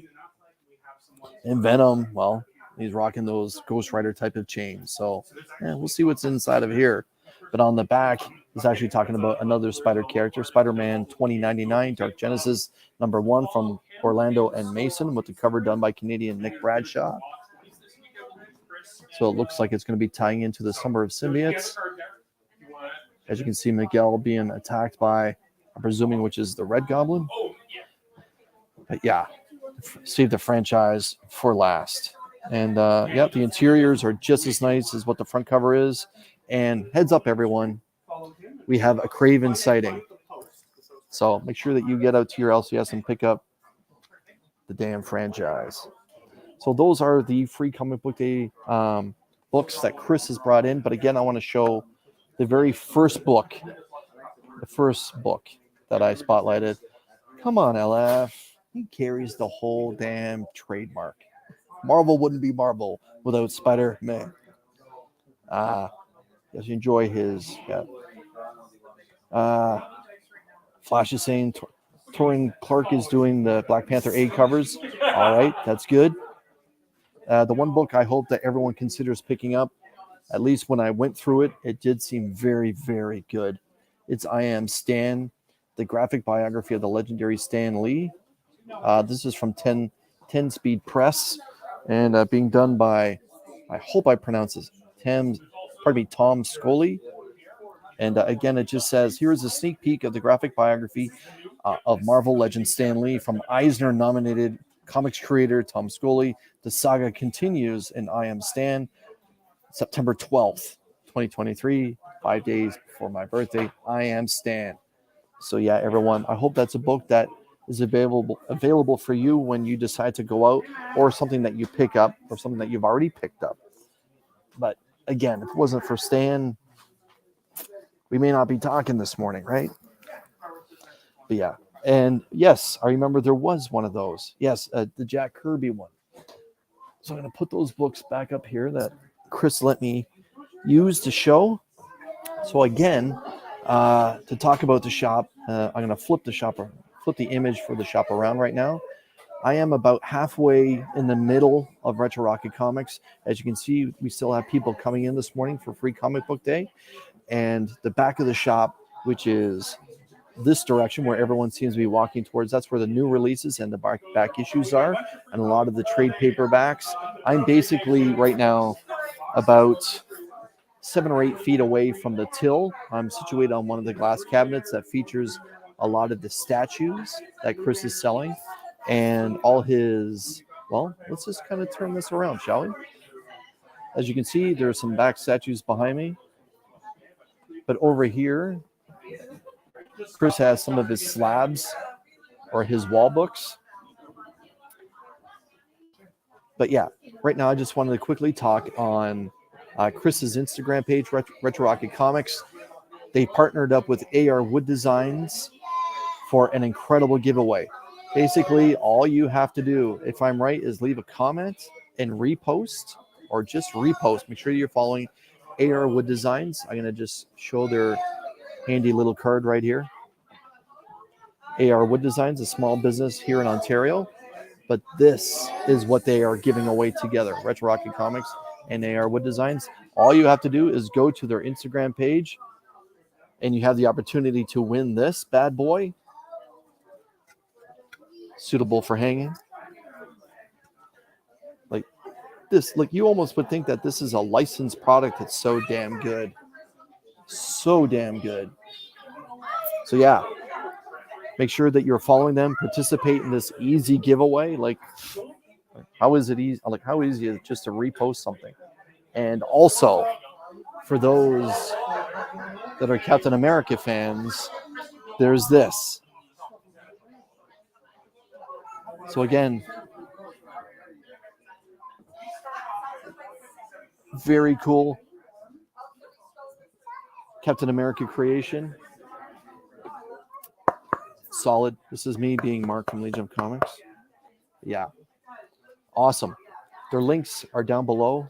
And Venom, well, he's rocking those Ghost Rider type of chains. So yeah, we'll see what's inside of here. But on the back, he's actually talking about another Spider character, Spider-Man 2099, Dark Genesis #1 from Orlando and Mason, with the cover done by Canadian Nick Bradshaw. So it looks like it's going to be tying into the Summer of Symbiotes. As you can see, Miguel being attacked by, I'm presuming, which is the Red Goblin. But yeah, save the franchise for last. And yeah, the interiors are just as nice as what the front cover is. And heads up, everyone, we have a Craven sighting. So make sure that you get out to your LCS and pick up the damn franchise. So those are the Free Comic Book Day books that Chris has brought in. But again, I want to show the very first book, that I spotlighted. Come on, LF. He carries the whole damn trademark. Marvel wouldn't be Marvel without Spider-Man. Yes, enjoy his. Yeah. Flash is saying Torrin Clark is doing the Black Panther 8 covers. All right, that's good. The one book I hope that everyone considers picking up, at least when I went through it, it did seem very, very good. It's I Am Stan, the graphic biography of the legendary Stan Lee. This is from 10 Speed Press, and being done by, I hope I pronounce this, Tom Scully. And again, it just says, here is a sneak peek of the graphic biography of Marvel legend Stan Lee from Eisner-nominated comics creator Tom Scully. The saga continues in I Am Stan, September 12th, 2023, 5 days before my birthday. I Am Stan. So yeah, everyone, I hope that's a book that is available for you when you decide to go out, or something that you pick up, or something that you've already picked up. But again, if it wasn't for Stan, we may not be talking this morning, right? But yeah. And yes, I remember there was one of those. Yes, the Jack Kirby one. So I'm going to put those books back up here that Chris let me use to show. So again, to talk about the shop, I'm going to flip the image for the shop around right now. I am about halfway in the middle of Retro Rocket Comics. As you can see, we still have people coming in this morning for Free Comic Book Day. And the back of the shop, which is this direction where everyone seems to be walking towards, that's where the new releases and the back issues are, and a lot of the trade paperbacks. I'm basically right now about 7 or 8 feet away from the till. I'm situated on one of the glass cabinets that features a lot of the statues that Chris is selling and all his, well, let's just kind of turn this around, shall we? As you can see, there are some back statues behind me. But over here, Chris has some of his slabs or his wall books. But yeah, right now I just wanted to quickly talk on Chris's Instagram page, Retro Rocket Comics. They partnered up with AR Wood Designs for an incredible giveaway. Basically, all you have to do, if I'm right, is leave a comment and repost, or just repost. Make sure you're following AR Wood Designs. I'm going to just show their handy little card right here. AR Wood Designs, a small business here in Ontario. But this is what they are giving away together, Retro Rocket Comics and AR Wood Designs. All you have to do is go to their Instagram page, and you have the opportunity to win this bad boy, suitable for hanging. Like this, like you almost would think that this is a licensed product. It's so damn good. So damn good. So yeah, make sure that you're following them, participate in this easy giveaway. Like, how is it easy? Like, how easy is it just to repost something? And also, for those that are Captain America fans, there's this. So again, very cool Captain America creation. Solid. This is me being Mark from Legion of Comics. Yeah. Awesome. Their links are down below.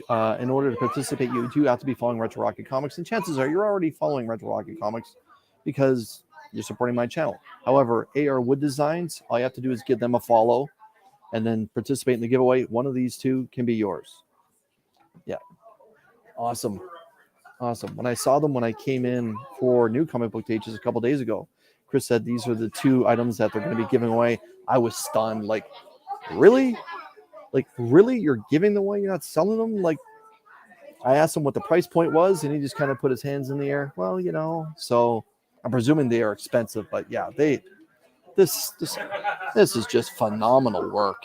In order to participate, you do have to be following Retro Rocket Comics, and chances are you're already following Retro Rocket Comics because you're supporting my channel. However, AR Wood Designs, all you have to do is give them a follow and then participate in the giveaway. One of these two can be yours. Yeah. Awesome. Awesome. When I saw them when I came in for New Comic Book Day just a couple days ago, Chris said these are the 2 items that they're going to be giving away. I was stunned. Like, really? Like, really? You're giving them away? You're not selling them? Like, I asked him what the price point was, and he just kind of put his hands in the air. Well, you know, so I'm presuming they are expensive, but yeah, this is just phenomenal work.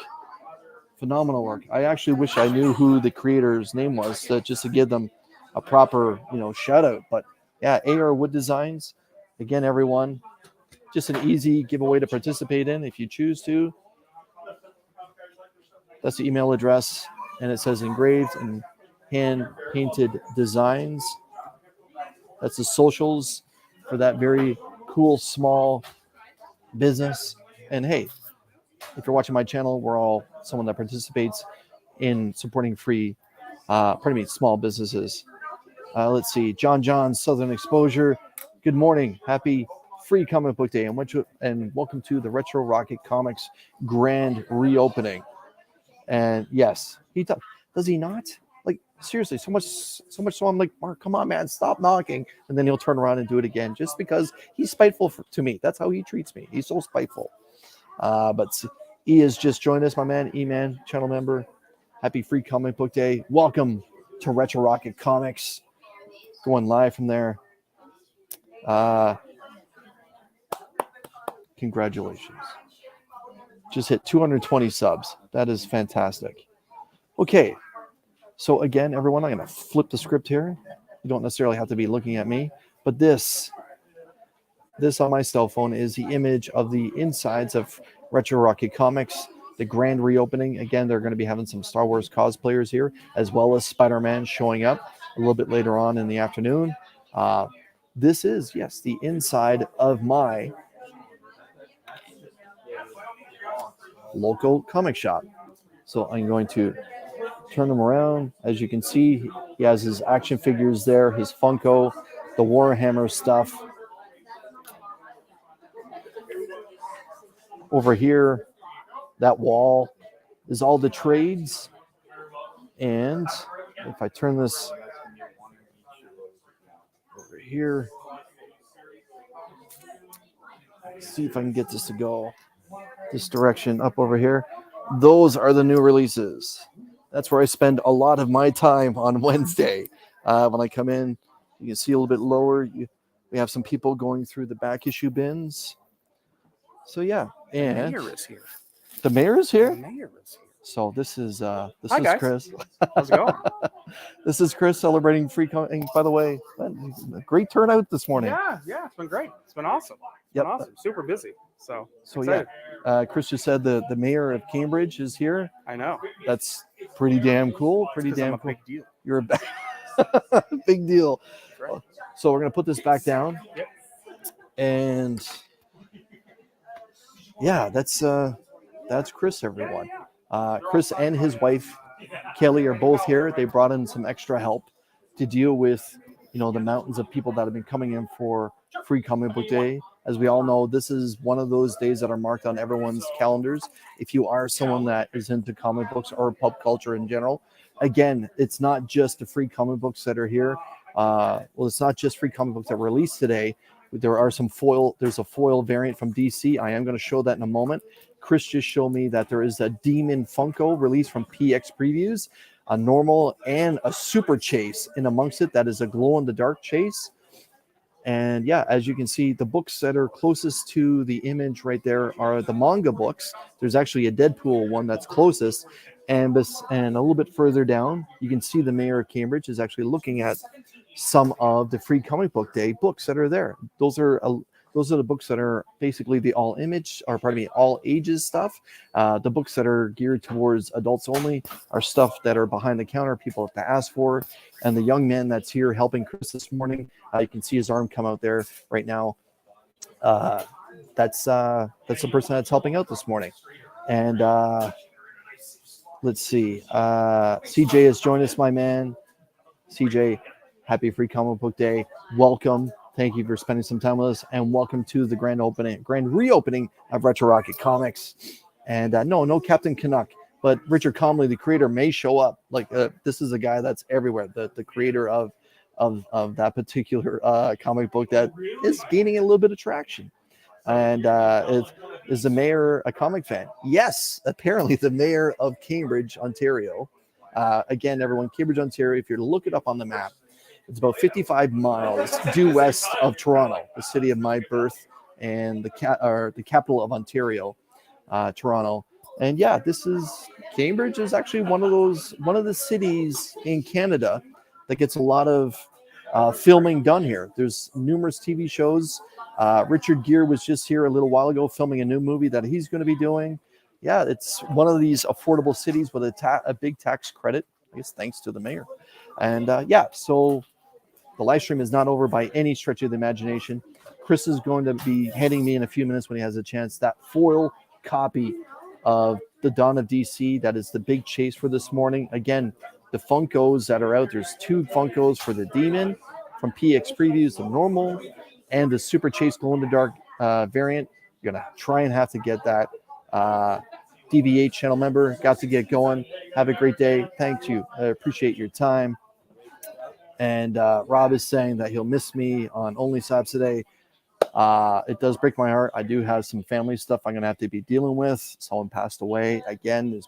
Phenomenal work. I actually wish I knew who the creator's name was, just to give them a proper, shout out. But yeah, AR Wood Designs. Again, everyone, just an easy giveaway to participate in if you choose to. That's the email address, and it says engraved and hand-painted designs. That's the socials for that very cool, small business. And hey, if you're watching my channel, we're all someone that participates in supporting small businesses. Let's see. John, Southern Exposure. Good morning. Happy Free Comic Book Day, and welcome to the Retro Rocket Comics grand reopening. And yes, he does he not? Like, seriously, so much so I'm like, Mark, come on, man, stop knocking. And then he'll turn around and do it again just because he's spiteful to me. That's how he treats me. He's so spiteful. But E has just joined us, my man. E-Man, channel member. Happy Free Comic Book Day. Welcome to Retro Rocket Comics. Going live from there. Congratulations. Just hit 220 subs. That is fantastic. Okay. So again, everyone, I'm going to flip the script here. You don't necessarily have to be looking at me, but this on my cell phone is the image of the insides of Retro Rocket Comics, the grand reopening. Again, they're going to be having some Star Wars cosplayers here, as well as Spider-Man showing up a little bit later on in the afternoon. This is, yes, the inside of my local comic shop. So I'm going to turn them around. As you can see, he has his action figures there, his Funko, the Warhammer stuff. Over here, that wall is all the trades. And if I turn this over here, see if I can get this to go this direction up over here. Those are the new releases. That's where I spend a lot of my time on Wednesday. When I come in, you can see a little bit lower. We have some people going through the back issue bins. So yeah, and The mayor is here. the mayor is The here. mayor is here. So this is Hi, guys. Chris. How's it going? This is Chris celebrating free comic. By the way, great turnout this morning. Yeah, it's been great. It's been awesome. It's Yep. been awesome. Super busy. So Yeah, excited. Chris just said the mayor of Cambridge is here. I know. That's pretty damn cool. Pretty It's 'cause I'm damn a cool. big deal. You're a big deal. That's right. So we're gonna put this back down. Yep. And yeah, that's Chris, everyone. Chris and his wife Kelly are both here. They brought in some extra help to deal with, the mountains of people that have been coming in for Free Comic Book Day. As we all know, this is one of those days that are marked on everyone's calendars. If you are someone that is into comic books or pop culture in general, again, it's not just the free comic books that are here. It's not just free comic books that were released today. There are some foil. There's a foil variant from DC. I am going to show that in a moment. Chris just showed me that there is a Demon Funko released from PX Previews, a normal and a super chase in amongst it. That is a glow-in-the-dark chase. And yeah, as you can see, the books that are closest to the image right there are the manga books. There's actually a Deadpool one that's closest. And a little bit further down, you can see the mayor of Cambridge is actually looking at some of the Free Comic Book Day books that are there. Those are the books that are basically the all ages stuff. The books that are geared towards adults only are stuff that are behind the counter, people have to ask for. And the young man that's here helping Chris this morning, you can see his arm come out there right now. That's the person that's helping out this morning. And let's see. CJ has joined us, my man. CJ, happy Free Comic Book Day. Welcome. Thank you for spending some time with us, and welcome to the grand reopening of Retro Rocket Comics. And no Captain Canuck, but Richard Comley, the creator, may show up. This is a guy that's everywhere. The creator of that particular comic book that is gaining a little bit of traction. And is the mayor a comic fan? Yes, apparently the mayor of Cambridge, Ontario. Again, everyone, Cambridge, Ontario. If you're to look it up on the map, it's about 55 miles due west of Toronto, the city of my birth and the capital of Ontario, Toronto. And yeah, Cambridge is actually one of the cities in Canada that gets a lot of filming done here. There's numerous TV shows. Richard Gere was just here a little while ago filming a new movie that he's going to be doing. Yeah, it's one of these affordable cities with a big tax credit, I guess, thanks to the mayor. And so the live stream is not over by any stretch of the imagination. Chris is going to be handing me in a few minutes when he has a chance that foil copy of the Dawn of DC. That is the big chase for this morning. Again, the Funkos that are out, there's 2 Funkos for the Demon from PX Previews, the normal and the Super Chase glow-in-the-dark variant. You're going to try and have to get that. DBA channel member, got to get going. Have a great day. Thank you. I appreciate your time. And Rob is saying that he'll miss me on Only Saps today. It does break my heart. I do have some family stuff I'm going to have to be dealing with. Someone passed away. Again,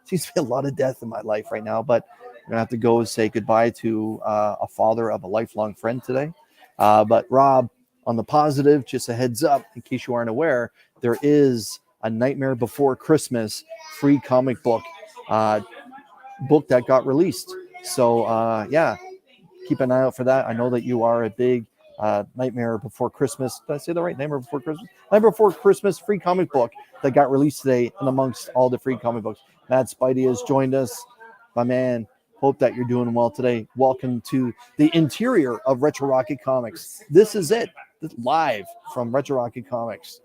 seems to be a lot of death in my life right now, but I'm going to have to go say goodbye to a father of a lifelong friend today. But Rob, on the positive, just a heads up, in case you aren't aware, there is a Nightmare Before Christmas free comic book that got released. So, keep an eye out for that. I know that you are a big Nightmare Before Christmas. Did I say that right? Nightmare Before Christmas? Nightmare Before Christmas free comic book that got released today and amongst all the free comic books. Matt Spidey has joined us. My man, hope that you're doing well today. Welcome to the interior of Retro Rocket Comics. This is it. Live from Retro Rocket Comics.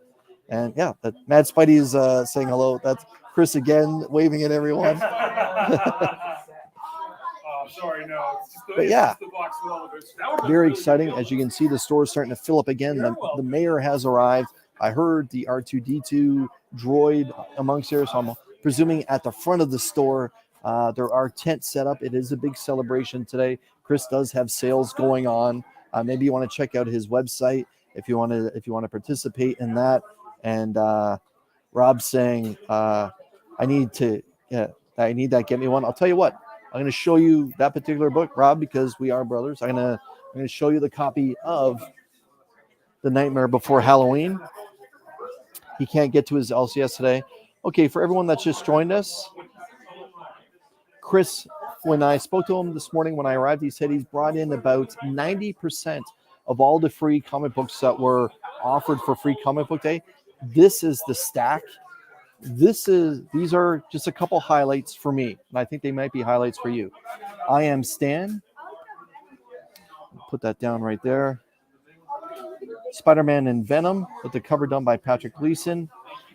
And yeah, Matt Spidey is saying hello. That's Chris again, waving at everyone. Sorry, no. But yeah, the box with all of it. very exciting. As you can see, the store is starting to fill up again. The mayor has arrived. I heard the R2D2 droid amongst here, so I'm presuming at the front of the store there are tents set up. It is a big celebration today. Chris does have sales going on. Maybe you want to check out his website if you want to participate in that. And Rob's saying, I need that. Get me one. I'll tell you what. I'm going to show you that particular book, Rob, because we are brothers. I'm going to show you the copy of The Nightmare Before Halloween. He can't get to his LCS today. Okay, for everyone that's just joined us, Chris, when I spoke to him this morning when I arrived, he said he's brought in about 90% of all the free comic books that were offered for Free Comic Book Day. This is the stack. These are just a couple highlights for me, and I think they might be highlights for you. I Am Stan. Put that down right there. Spider-Man and Venom with the cover done by Patrick Gleason.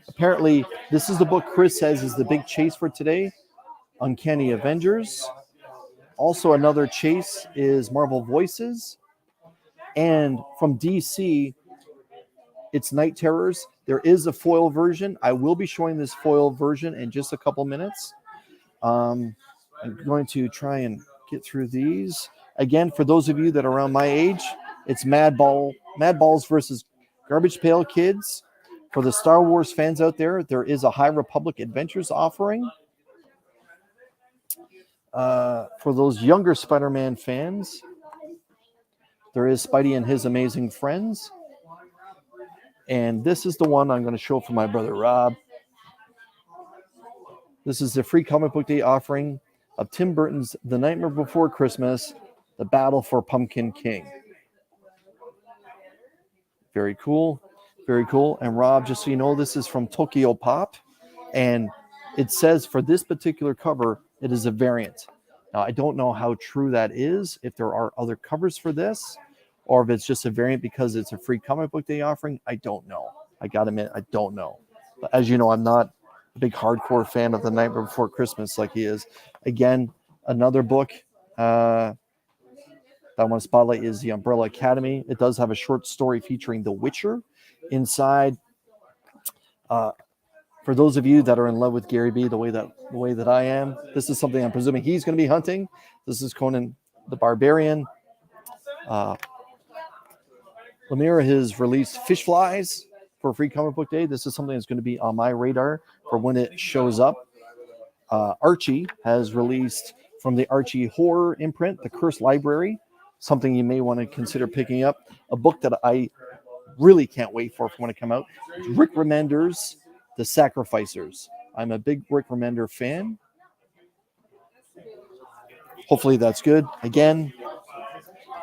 Apparently, this is the book Chris says is the big chase for today. Uncanny Avengers. Also, another chase is Marvel Voices. And from DC, it's Night Terrors. There is a foil version. I will be showing this foil version in just a couple minutes. I'm going to try and get through these. Again, for those of you that are around my age, it's Mad Balls versus Garbage Pail Kids. For the Star Wars fans out there, there is a High Republic Adventures offering. For those younger Spider-Man fans, there is Spidey and His Amazing Friends. And this is the one I'm going to show for my brother Rob. This is the Free Comic Book Day offering of Tim Burton's The Nightmare Before Christmas, The Battle for Pumpkin King. Very cool. Very cool. And Rob, just so you know, this is from Tokyo Pop. And it says for this particular cover, it is a variant. Now, I don't know how true that is, if there are other covers for this, or if it's just a variant because it's a Free Comic Book Day offering. I don't know. I got to admit, I don't know. But as you know, I'm not a big hardcore fan of The Nightmare Before Christmas like he is. Again, another book that I want to spotlight is The Umbrella Academy. It does have a short story featuring The Witcher inside. For those of you that are in love with Gary B, the way that I am, this is something I'm presuming he's going to be hunting. This is Conan the Barbarian. Lemire has released Fish Flies for Free Comic Book Day. This is something that's going to be on my radar for when it shows up. Archie has released from the Archie horror imprint, The Cursed Library, something you may want to consider picking up. A book that I really can't wait for when it comes out. Rick Remender's The Sacrificers. I'm a big Rick Remender fan. Hopefully that's good. Again,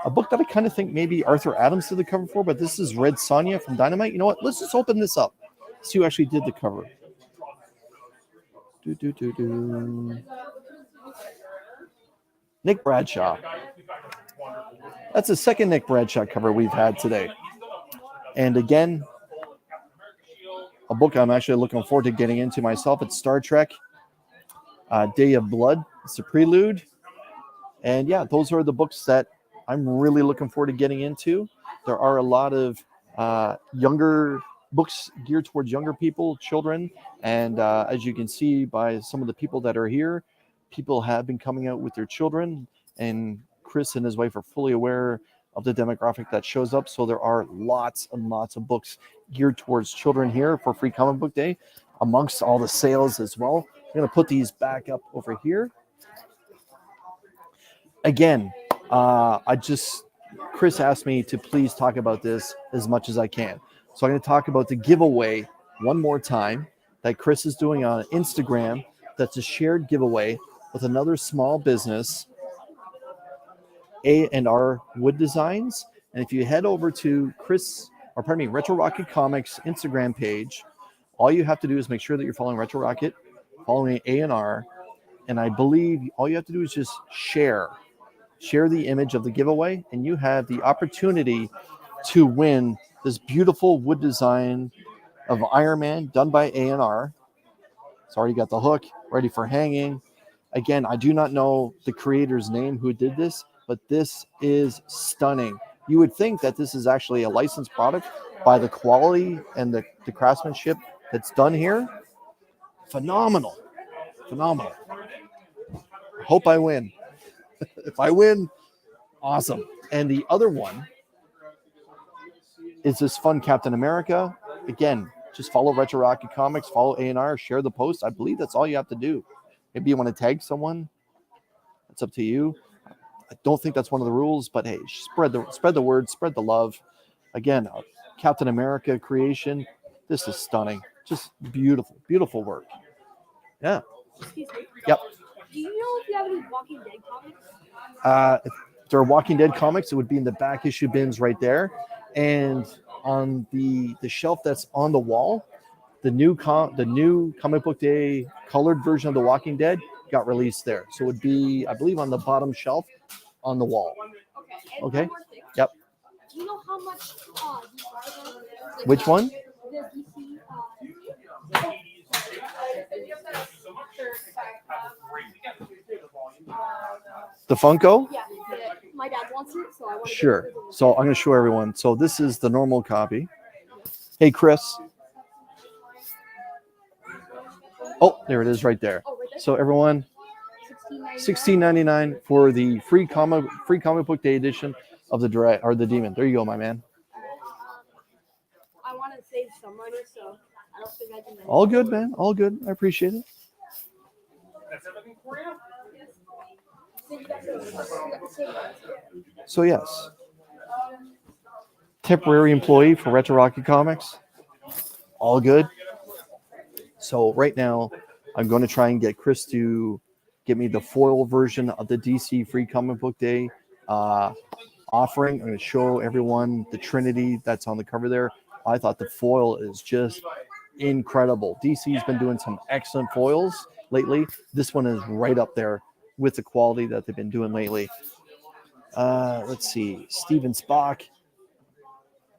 a book that I kind of think maybe Arthur Adams did the cover for, but this is Red Sonja from Dynamite. You know what? Let's just open this up. See who actually did the cover. Nick Bradshaw. That's the second Nick Bradshaw cover we've had today. And again, a book I'm actually looking forward to getting into myself. It's Star Trek Day of Blood. It's a prelude. And yeah, those are the books that I'm really looking forward to getting into. There are a lot of younger books geared towards younger people, children. And as you can see by some of the people that are here, people have been coming out with their children. And Chris and his wife are fully aware of the demographic that shows up. So there are lots and lots of books geared towards children here for Free Comic Book Day, amongst all the sales as well. I'm going to put these back up over here. Again, Chris asked me to please talk about this as much as I can. So I'm going to talk about the giveaway one more time that Chris is doing on Instagram. That's a shared giveaway with another small business, A&R Wood Designs. And if you head over to Retro Rocket Comics Instagram page, all you have to do is make sure that you're following Retro Rocket, following A&R, and I believe all you have to do is just share the image of the giveaway, and you have the opportunity to win this beautiful wood design of Iron Man done by A&R. It's already got the hook ready for hanging. Again, I do not know the creator's name who did this, but this is stunning. You would think that this is actually a licensed product by the quality and the craftsmanship that's done here. Phenomenal. I hope I win. If I win, awesome. And the other one is this fun Captain America. Again, just follow Retro Rocket Comics, follow A&R, share the post. I believe that's all you have to do. Maybe you want to tag someone. It's up to you. I don't think that's one of the rules, but hey, spread the word, spread the love. Again, Captain America creation. This is stunning. Just beautiful, beautiful work. Yeah. Excuse me. Yep. Do you know if you have any Walking Dead comics? If there are Walking Dead comics, it would be in the back issue bins right there, and on the shelf that's on the wall. The new comic book day colored version of The Walking Dead got released there, so it would be, I believe, on the bottom shelf on the wall. Okay. And Okay. one more thing. Yep. Do you know how much? Which one? The DC. The Funko? Yeah. My dad wants it, so I want to. Sure. So I'm going to show everyone. So this is the normal copy. Hey, Chris. Oh, there it is right there. Oh, right there. So everyone, $16.99 for the free comic book day edition of the Demon. There you go, my man. I want to save some money, so I don't think I can. All good, man. All good. I appreciate it. That's everything for you? So yes, temporary employee for Retro Rocket Comics. All good. So right now, I'm going to try and get Chris to get me the foil version of the DC Free Comic Book Day offering. I'm going to show everyone the Trinity that's on the cover there. I thought the foil is just incredible. DC's been doing some excellent foils lately. This one is right up there with the quality that they've been doing lately. Let's see. Steven Spock.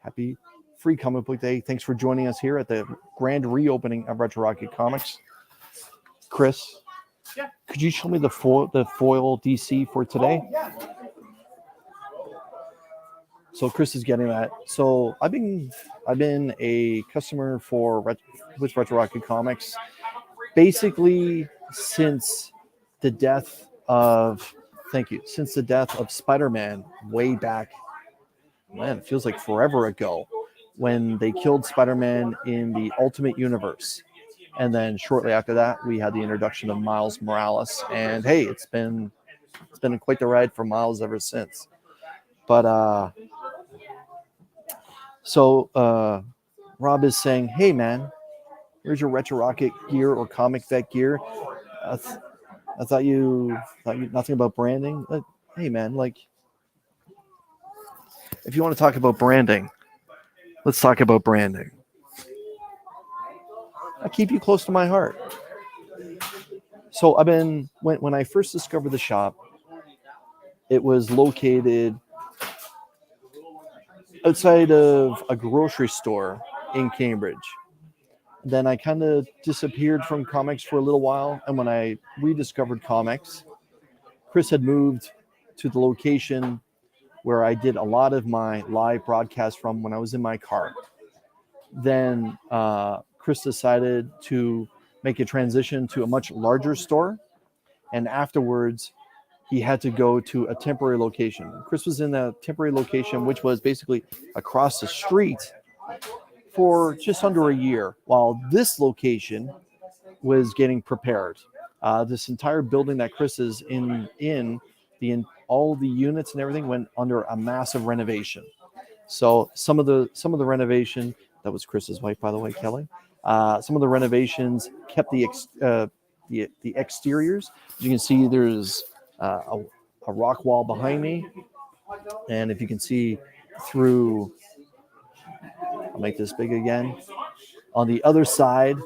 Happy Free Comic Book Day. Thanks for joining us here at the grand reopening of Retro Rocket Comics. Chris, Yeah. could you show me the foil DC for today? Oh, yeah. So Chris is getting that. So I've been a customer with Retro Rocket Comics basically since the death of Spider-Man way back. Man, it feels like forever ago when they killed Spider-Man in the Ultimate Universe. And then shortly after that, we had the introduction of Miles Morales. And hey, it's been quite the ride for Miles ever since. But Rob is saying, hey man, here's your Retro Rocket gear or Comic Vet gear. I thought you nothing about branding. Hey man, like, if you want to talk about branding, let's talk about branding. I keep you close to my heart. So when I first discovered the shop, it was located outside of a grocery store in Cambridge. Then I kind of disappeared from comics for a little while, and when I rediscovered comics, Chris had moved to the location where I did a lot of my live broadcasts from when I was in my car. Then Chris decided to make a transition to a much larger store, and afterwards he had to go to a temporary location. Chris was in a temporary location, which was basically across the street, for just under a year, while this location was getting prepared. This entire building that Chris is all the units and everything went under a massive renovation. So some of the renovation, that was Chris's wife, by the way, Kelly. Some of the renovations kept the exteriors. As you can see, there's a rock wall behind me, and if you can see through, I'll make this big again. On the other side,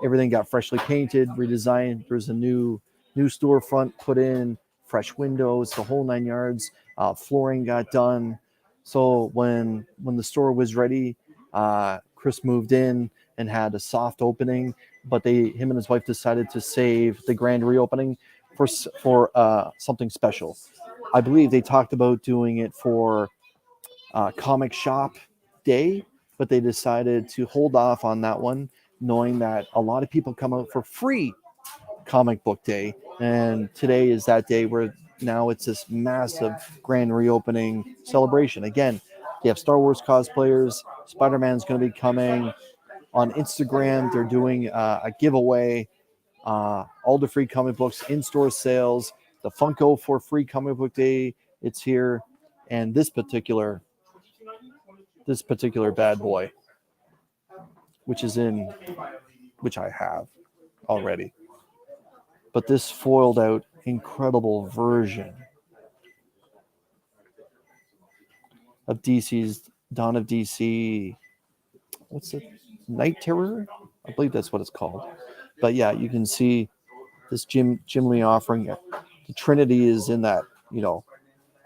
everything got freshly painted, redesigned. There's a new storefront put in, fresh windows, the whole 9 yards. Flooring got done. So when the store was ready, Chris moved in and had a soft opening, but him and his wife decided to save the grand reopening for something special. I believe they talked about doing it for Comic Shop Day, but they decided to hold off on that one, knowing that a lot of people come out for free Comic Book Day, and today is that day where now it's this massive grand reopening celebration. Again, they have Star Wars cosplayers. Spider-Man's going to be coming. On Instagram, they're doing a giveaway. All the free comic books, in-store sales. the Funko for Free Comic Book Day. It's here, and this particular bad boy, which I have already. But this foiled out incredible version of DC's Dawn of DC. What's it? Night Terror? I believe that's what it's called. But yeah, you can see this Jim Lee offering it. The Trinity is in that,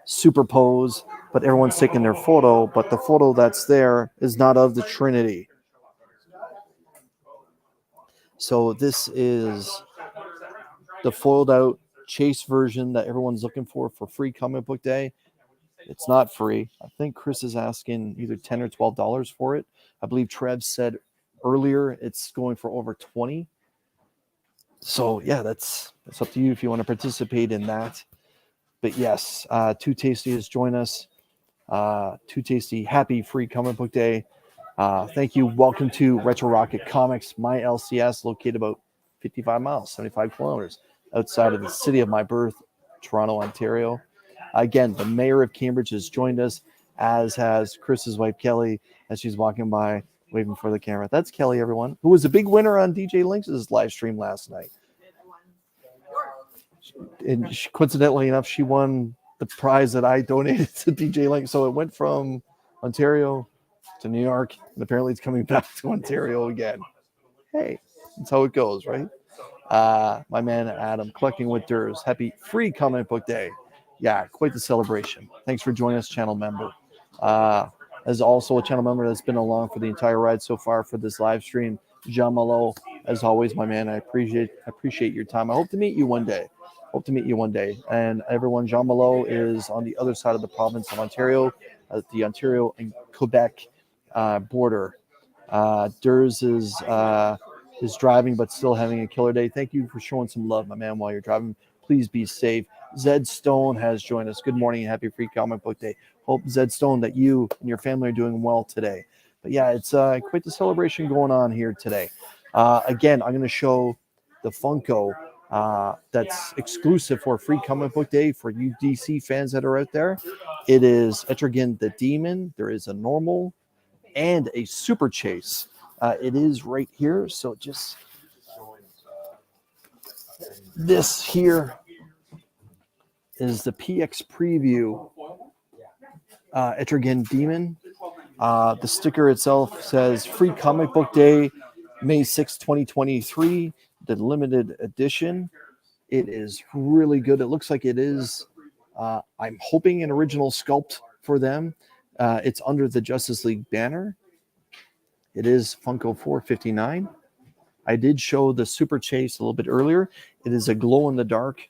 superpose, but everyone's taking their photo, but the photo that's there is not of the Trinity. So this is the foiled out chase version that everyone's looking for Free Comic Book Day. It's not free. I think Chris is asking either $10 or $12 for it. I believe Trev said earlier it's going for over $20. So yeah, that's up to you if you want to participate in that. But yes, Too Tasty has joined us. Too Tasty, happy Free Comic Book Day. Thank you. Welcome to Retro Rocket Comics, my LCS, located about 55 miles, 75 kilometers outside of the city of my birth, Toronto, Ontario. Again, the mayor of Cambridge has joined us, as has Chris's wife, Kelly, as she's walking by, waving for the camera. That's Kelly, everyone, who was a big winner on DJ Lynx's live stream last night. And coincidentally enough, she won the prize that I donated to DJ Lynx. So it went from Ontario to New York, and apparently it's coming back to Ontario again. Hey, that's how it goes, right? My man Adam, collecting with Durs. Happy Free Comic Book Day. Yeah, quite the celebration. Thanks for joining us, channel member. As also a channel member that's been along for the entire ride so far for this live stream, Jean Malo, as always, my man. I appreciate your time. I hope to meet you one day. And everyone, Jean Malo is on the other side of the province of Ontario, at the Ontario and Quebec border. Durs is driving, but still having a killer day. Thank you for showing some love, my man, while you're driving. Please be safe. Zed Stone has joined us. Good morning and happy Free Comic Book Day. Hope, Zed Stone, that you and your family are doing well today. But yeah, it's quite the celebration going on here today. Again, I'm going to show the Funko that's exclusive for Free Comic Book Day for you DC fans that are out there. It is Etrigan the Demon. There is a normal and a super chase. It is right here. So just this here is the PX preview Etrigan Demon. The sticker itself says Free Comic Book Day, May 6, 2023, the limited edition. It is really good. It looks like it is, I'm hoping, an original sculpt for them. It's under the Justice League banner. It is Funko 459. I did show the Super Chase a little bit earlier. It is a glow-in-the-dark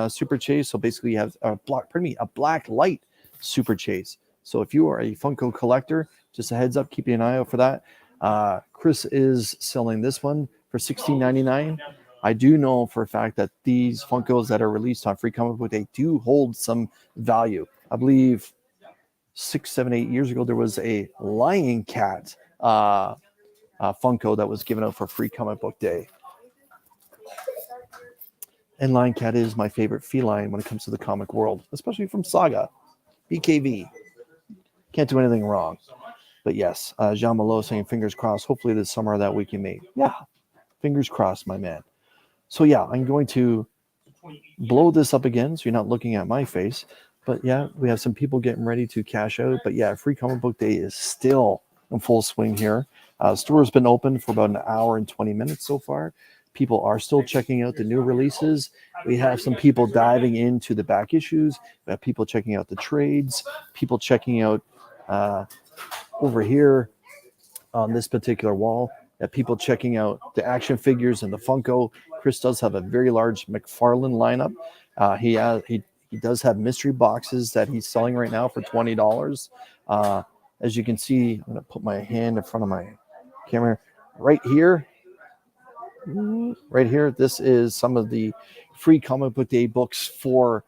Super Chase. So basically you have a black light Super Chase. So if you are a Funko collector, just a heads up, keep an eye out for that. Chris is selling this one for $16.99. I do know for a fact that these Funkos that are released on Free Comic Book Day do hold some value. I believe 6, 7, 8 years ago, there was a Lion Cat Funko that was given out for Free Comic Book Day. And Lion Cat is my favorite feline when it comes to the comic world, especially from Saga. BKV. Can't do anything wrong. But yes, Jean Malo saying fingers crossed. Hopefully this summer that we can meet. Yeah, fingers crossed, my man. So yeah, I'm going to blow this up again so you're not looking at my face. But yeah, we have some people getting ready to cash out. But yeah, Free Comic Book Day is still in full swing here. Store has been open for about an hour and 20 minutes so far. People are still checking out the new releases. We have some people diving into the back issues. We have people checking out the trades. People checking out over here on this particular wall. People checking out the action figures and the Funko. Chris does have a very large McFarlane lineup. He does have mystery boxes that he's selling right now for $20. As you can see, I'm going to put my hand in front of my camera right here. Right here, this is some of the Free Comic Book Day books for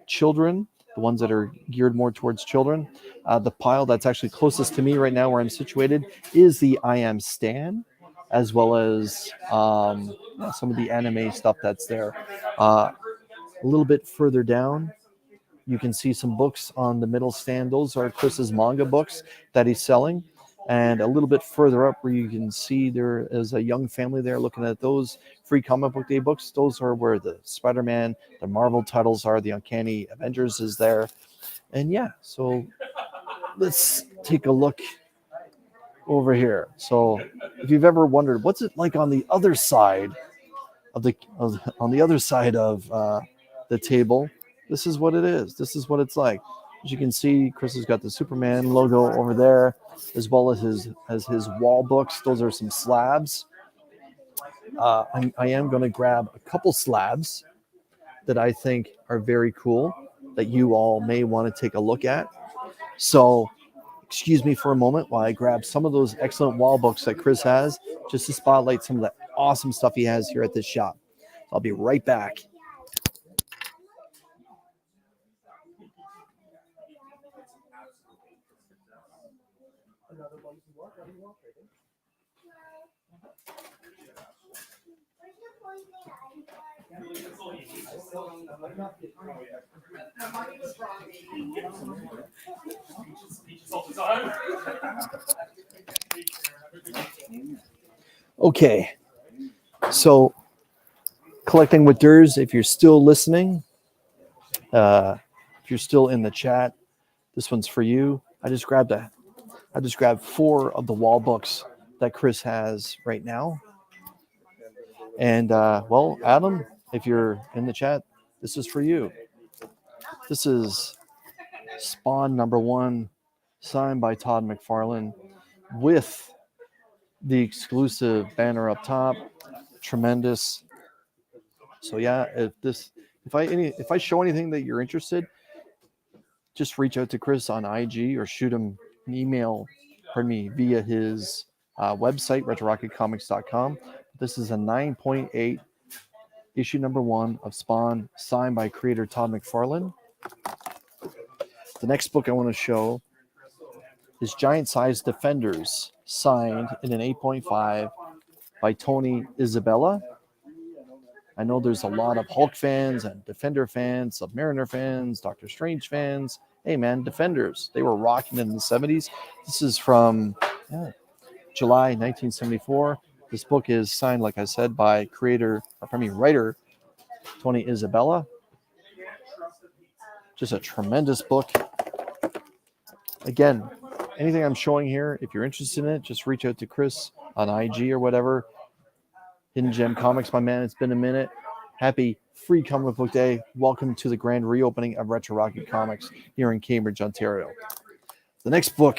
children, the ones that are geared more towards children. The pile that's actually closest to me right now where I'm situated is the I Am Stan, as well as some of the anime stuff that's there. A little bit further down, you can see some books on the middle stand. Those are Chris's manga books that he's selling. And a little bit further up where you can see there is a young family there looking at those free comic book day books. Those are where the Spider-Man, the Marvel titles are. The Uncanny Avengers is there. And yeah, so let's take a look over here. So if you've ever wondered what's it like on the other side of the the table, this is what it is. This is what it's like. As you can see, Chris has got the Superman logo over there, as well as his wall books. Those are some slabs. I am going to grab a couple slabs that I think are very cool that you all may want to take a look at. So excuse me for a moment while I grab some of those excellent wall books that Chris has, just to spotlight some of the awesome stuff he has here at this shop. I'll be right back. Okay, so collecting with Durs, if you're still listening, if you're still in the chat, this one's for you. I just grabbed 4 of the wall books that Chris has right now. And well, Adam, if you're in the chat, this is for you. This is Spawn #1, signed by Todd McFarlane, with the exclusive banner up top. Tremendous. So yeah, if I show anything that you're interested, just reach out to Chris on IG or shoot him an email, via his website, retrorocketcomics.com. This is a 9.8 issue #1 of Spawn, signed by creator Todd McFarlane. The next book I want to show is Giant Size Defenders, signed in an 8.5 by Tony Isabella. I know there's a lot of Hulk fans and Defender fans, Submariner fans, Doctor Strange fans. Hey man, Defenders, they were rocking in the 70s. This is from July 1974. This book is signed, like I said, by writer Tony Isabella. Just a tremendous book. Again, anything I'm showing here, if you're interested in it, just reach out to Chris on IG or whatever. Hidden Gem Comics, my man. It's been a minute. Happy Free Comic Book Day. Welcome to the grand reopening of Retro Rocket Comics here in Cambridge, Ontario. The next book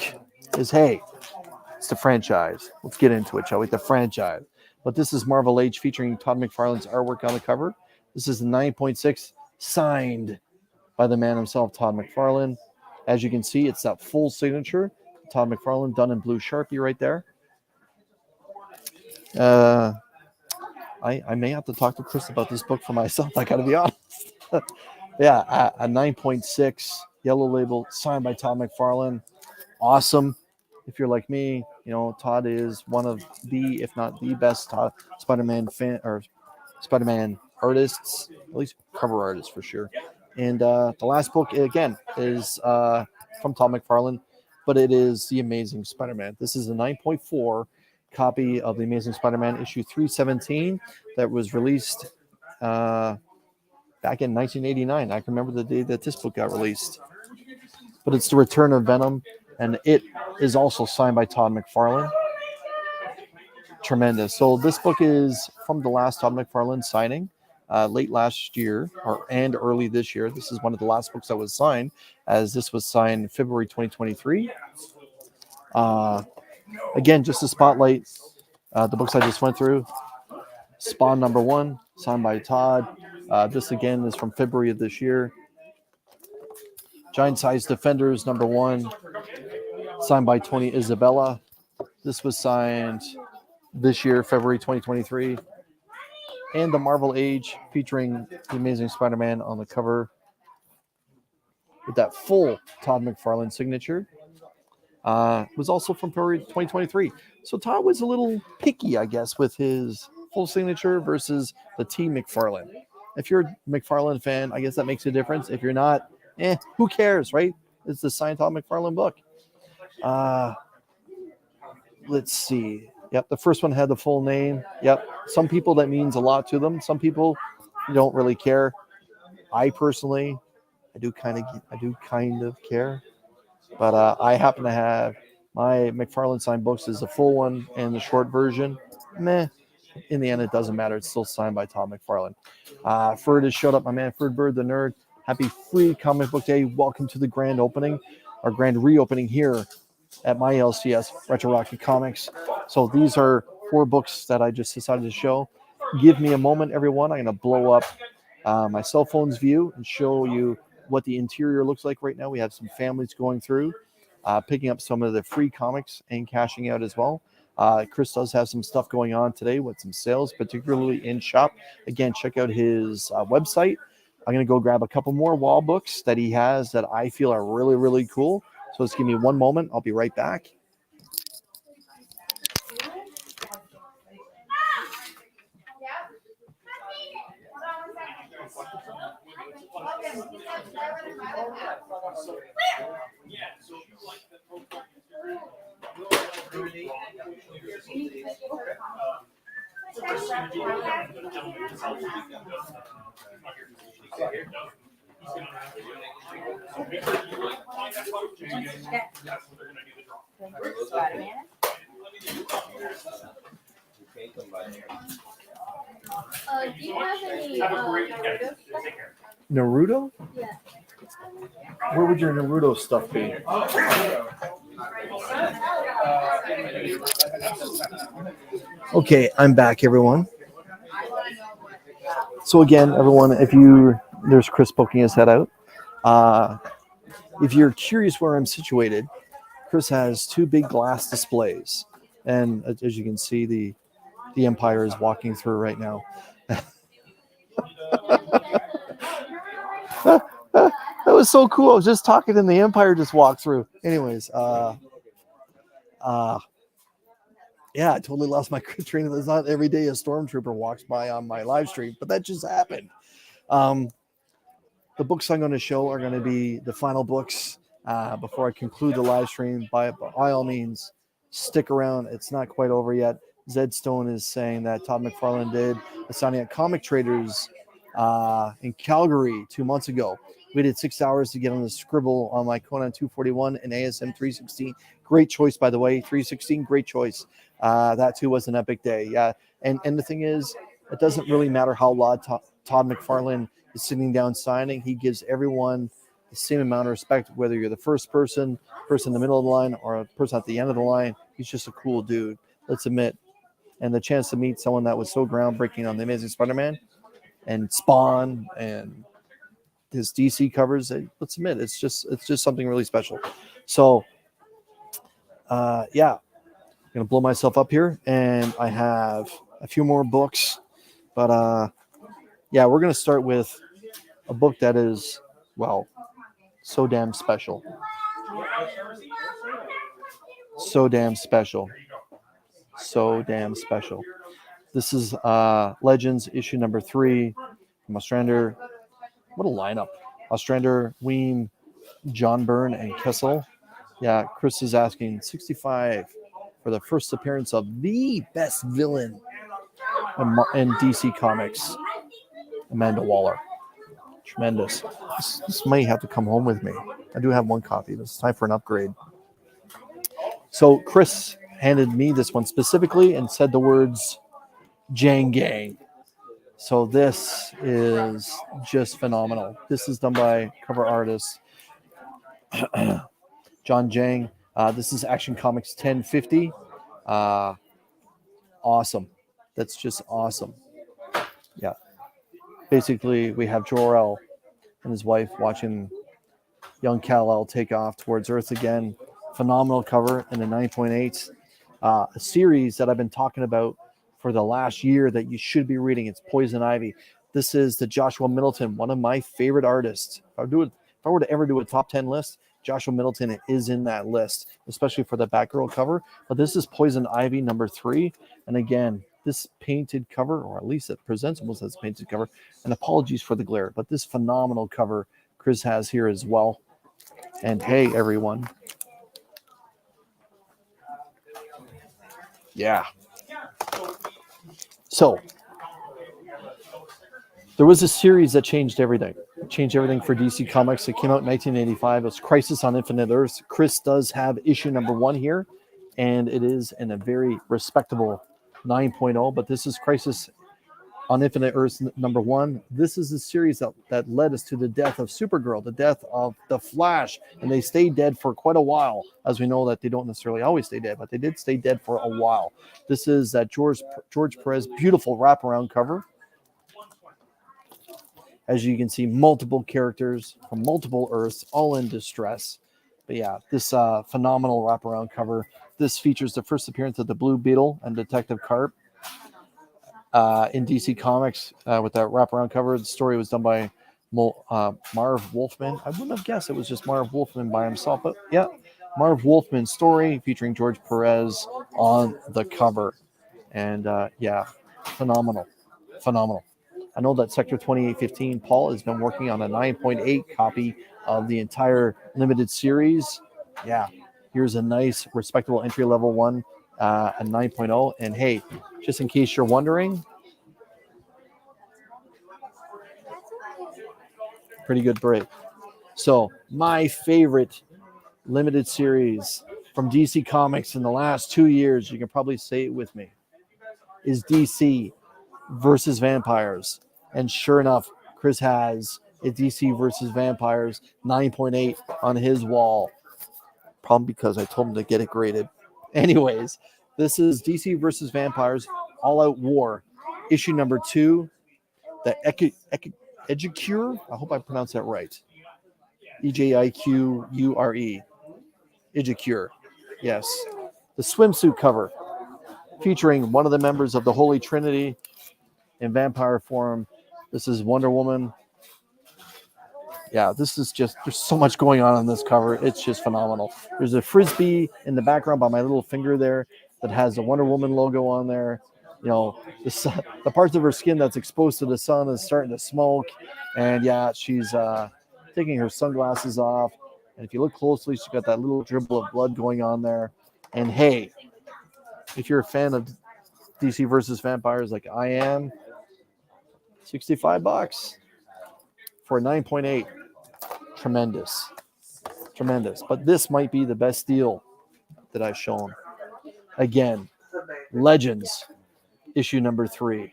is, it's the franchise. Let's get into it, shall we? The franchise. But this is Marvel Age, featuring Todd McFarlane's artwork on the cover. This is the 9.6, signed by the man himself, Todd McFarlane. As you can see, it's that full signature. Todd McFarlane, done in blue Sharpie right there. I may have to talk to Chris about this book for myself. I got to be honest. Yeah, a 9.6 yellow label, signed by Todd McFarlane. Awesome. If you're like me, Todd is one of the, if not the best Spider-Man fan or Spider-Man artists, at least cover artists for sure. And the last book, again, is from Todd McFarlane, but it is The Amazing Spider-Man. This is a 9.4 copy of The Amazing Spider-Man issue 317 that was released back in 1989. I can remember the day that this book got released. But it's The Return of Venom, and it is also signed by Todd McFarlane. Tremendous. So this book is from the last Todd McFarlane signing late last year and early this year. This is one of the last books that was signed, as this was signed February 2023. Again, just to spotlight the books I just went through. Spawn #1, signed by Todd. This again is from February of this year. Giant Size Defenders #1, signed by Tony Isabella. This was signed this year, February 2023. And the Marvel Age, featuring The Amazing Spider-Man on the cover, with that full Todd McFarlane signature. Was also from February 2023. So Todd was a little picky, I guess, with his full signature versus the T. McFarlane. If you're a McFarlane fan, I guess that makes a difference. If you're not, who cares, right? It's the signed Todd McFarlane book. Let's see. Yep, the first one had the full name. Yep. Some people that means a lot to them. Some people don't really care. I personally, I do kind of care. But I happen to have my McFarlane signed books is the full one and the short version. Meh. In the end, it doesn't matter. It's still signed by Tom McFarlane. Ferd has showed up, my man Ferd Bird the Nerd. Happy free comic book day. Welcome to the grand opening, our grand reopening here at my LCS, Retro Rocky Comics. So these are 4 books that I just decided to show. Give me a moment, everyone. I'm going to blow up my cell phone's view and show you what the interior looks like right now. We have some families going through, picking up some of the free comics and cashing out as well. Chris does have some stuff going on today with some sales, particularly in shop. Again, check out his website. I'm going to go grab a couple more wall books that he has that I feel are really, really cool. So just give me one moment. I'll be right back. Do you have any Naruto stuff? Naruto? Yeah. Where would your Naruto stuff be? Okay, I'm back, everyone. So again, everyone, there's Chris poking his head out. If you're curious where I'm situated, Chris has 2 big glass displays. And as you can see, the Empire is walking through right now. That was so cool. I was just talking and the Empire just walked through. Anyways, yeah, I totally lost my train of thought. It's not every day a stormtrooper walks by on my live stream, but that just happened. The books I'm going to show are going to be the final books before I conclude the live stream. By all means, stick around. It's not quite over yet. Zed Stone is saying that Todd McFarlane did a signing at Comic Traders in Calgary 2 months ago. We did 6 hours to get on the scribble on my Conan 241 and ASM 316. Great choice, by the way. 316, great choice. That too was an epic day. Yeah, and the thing is, it doesn't really matter how loud Todd McFarlane is sitting down signing. He gives everyone the same amount of respect, whether you're the first person in the middle of the line, or a person at the end of the line. He's just a cool dude. Let's admit. And the chance to meet someone that was so groundbreaking on The Amazing Spider-Man and Spawn and his DC covers, let's admit, it's just something really special. So, yeah, I'm going to blow myself up here, and I have a few more books. But, yeah, we're going to start with a book that is, well, so damn special. So damn special. So damn special. This is Legends issue number 3 from Ostrander. What a lineup. Ostrander, Ween, John Byrne, and Kessel. Yeah, Chris is asking 65 for the first appearance of the best villain in DC Comics, Amanda Waller. Tremendous. This might have to come home with me. I do have 1 copy. It's time for an upgrade. So Chris handed me this one specifically and said the words Jang Gang. So this is just phenomenal. This is done by cover artist John Jang. This is Action Comics 1050. Awesome. That's just awesome. Yeah. Basically, we have Jor-El and his wife watching young Kal-El take off towards Earth again. Phenomenal cover in the 9.8. A series that I've been talking about for the last year that you should be reading. It's Poison Ivy. This is the Joshua Middleton, one of my favorite artists. If I were to ever do a top 10 list, Joshua Middleton is in that list, especially for the Batgirl cover. But this is Poison Ivy number 3. And again, this painted cover, or at least it presents almost as a painted cover. And apologies for the glare, but this phenomenal cover Chris has here as well. And hey, everyone. Yeah. So there was a series that changed everything. It changed everything for DC Comics. It came out in 1985. It was Crisis on Infinite Earths. Chris does have issue number 1 here, and it is in a very respectable 9.0. But this is Crisis on Infinite Earths number 1. This is a series that led us to the death of Supergirl, the death of the Flash, and they stayed dead for quite a while. As we know that they don't necessarily always stay dead, but they did stay dead for a while. This is that George Perez beautiful wraparound cover. As you can see, multiple characters from multiple Earths, all in distress. But yeah, this phenomenal wraparound cover. This features the first appearance of the Blue Beetle and Detective Carp in DC Comics with that wraparound cover. The story was done by Marv Wolfman. I wouldn't have guessed it was just Marv Wolfman by himself, but yeah, Marv Wolfman's story featuring George Perez on the cover. And yeah, phenomenal. I know that Sector 2815, Paul, has been working on a 9.8 copy of the entire limited series. Yeah, here's a nice, respectable entry-level one, a 9.0. And hey, just in case you're wondering, pretty good break. So my favorite limited series from DC Comics in the last 2 years, you can probably say it with me, is DC versus Vampires. And sure enough, Chris has a DC versus Vampires 9.8 on his wall. Probably because I told him to get it graded. Anyways, this is DC versus Vampires All Out War, issue number 2, the Ejicure. I hope I pronounced that right. Ejiqure. Ejicure. Yes. The swimsuit cover featuring one of the members of the Holy Trinity in vampire form. This is Wonder Woman. Yeah, this is just, there's so much going on this cover. It's just phenomenal. There's a Frisbee in the background by my little finger there that has the Wonder Woman logo on there. You know, the parts of her skin that's exposed to the sun is starting to smoke. And yeah, she's taking her sunglasses off. And if you look closely, she's got that little dribble of blood going on there. And hey, if you're a fan of DC versus Vampires like I am, $65 for a 9.8. Tremendous. But this might be the best deal that I've shown. Again, Legends, issue number 3.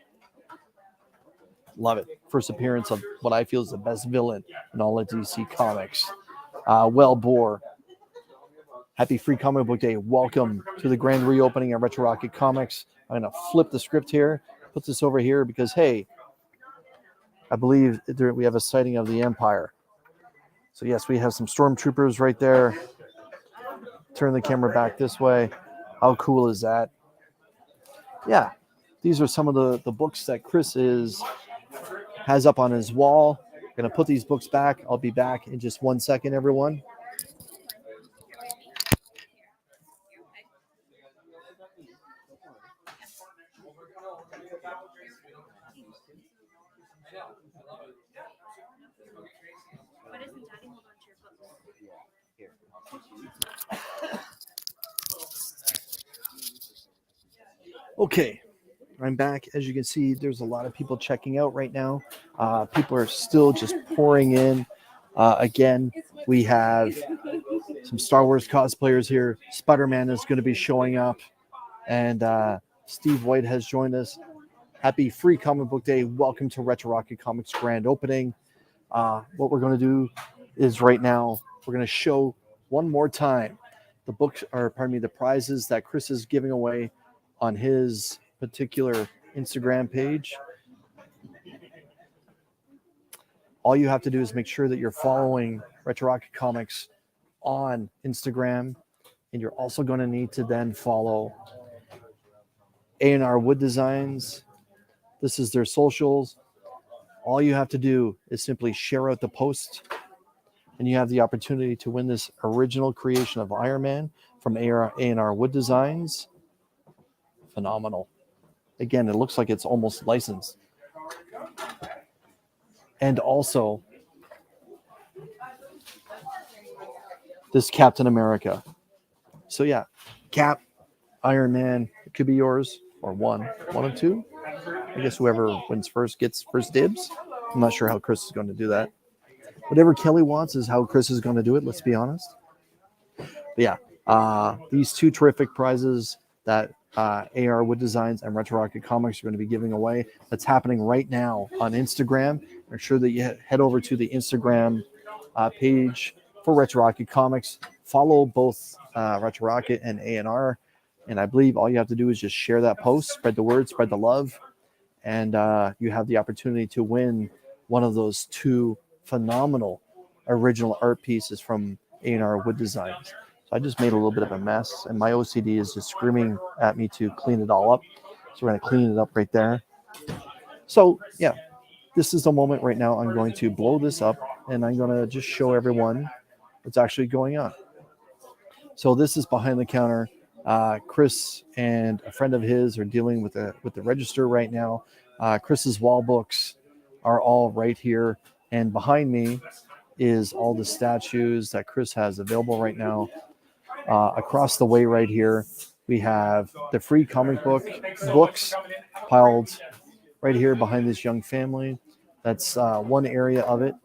Love it. First appearance of what I feel is the best villain in all of DC Comics. Well, Boar. Happy Free Comic Book Day. Welcome to the grand reopening at Retro Rocket Comics. I'm going to flip the script here, put this over here because, hey, I believe we have a sighting of the Empire. So, yes, we have some stormtroopers right there. Turn the camera back this way. How cool is that? Yeah, these are some of the books that Chris has up on his wall. I'm going to put these books back. I'll be back in just 1 second, everyone. Okay, I'm back. As you can see, there's a lot of people checking out right now. People are still just pouring in. Again, we have some Star Wars cosplayers here. Spider-Man is going to be showing up. And Steve White has joined us. Happy Free Comic Book Day. Welcome to Retro Rocket Comics grand opening. What we're going to do is right now, we're going to show one more time the prizes that Chris is giving away on his particular Instagram page. All you have to do is make sure that you're following Retro Rocket Comics on Instagram, and you're also going to need to then follow A&R Wood Designs. This is their socials. All you have to do is simply share out the post, and you have the opportunity to win this original creation of Iron Man from A&R Wood Designs. Phenomenal. Again, it looks like it's almost licensed. And also, this Captain America. So yeah, Cap, Iron Man, it could be yours, or one of two. I guess whoever wins first gets first dibs. I'm not sure how Chris is going to do that. Whatever Kelly wants is how Chris is going to do it, let's be honest. But yeah, these two terrific prizes that AR Wood Designs and Retro Rocket Comics are going to be giving away. That's happening right now on Instagram. Make sure that you head over to the Instagram page for Retro Rocket Comics. Follow both Retro Rocket and A&R. And I believe all you have to do is just share that post, spread the word, spread the love. And you have the opportunity to win one of those two phenomenal original art pieces from A&R Wood Designs. So I just made a little bit of a mess, and my OCD is just screaming at me to clean it all up. So we're going to clean it up right there. So yeah, this is the moment right now. I'm going to blow this up, and I'm going to just show everyone what's actually going on. So this is behind the counter. Chris and a friend of his are dealing with the register right now. Chris's wall books are all right here, and behind me is all the statues that Chris has available right now. Across the way right here, we have the free comic books piled right here behind this young family. That's one area of it.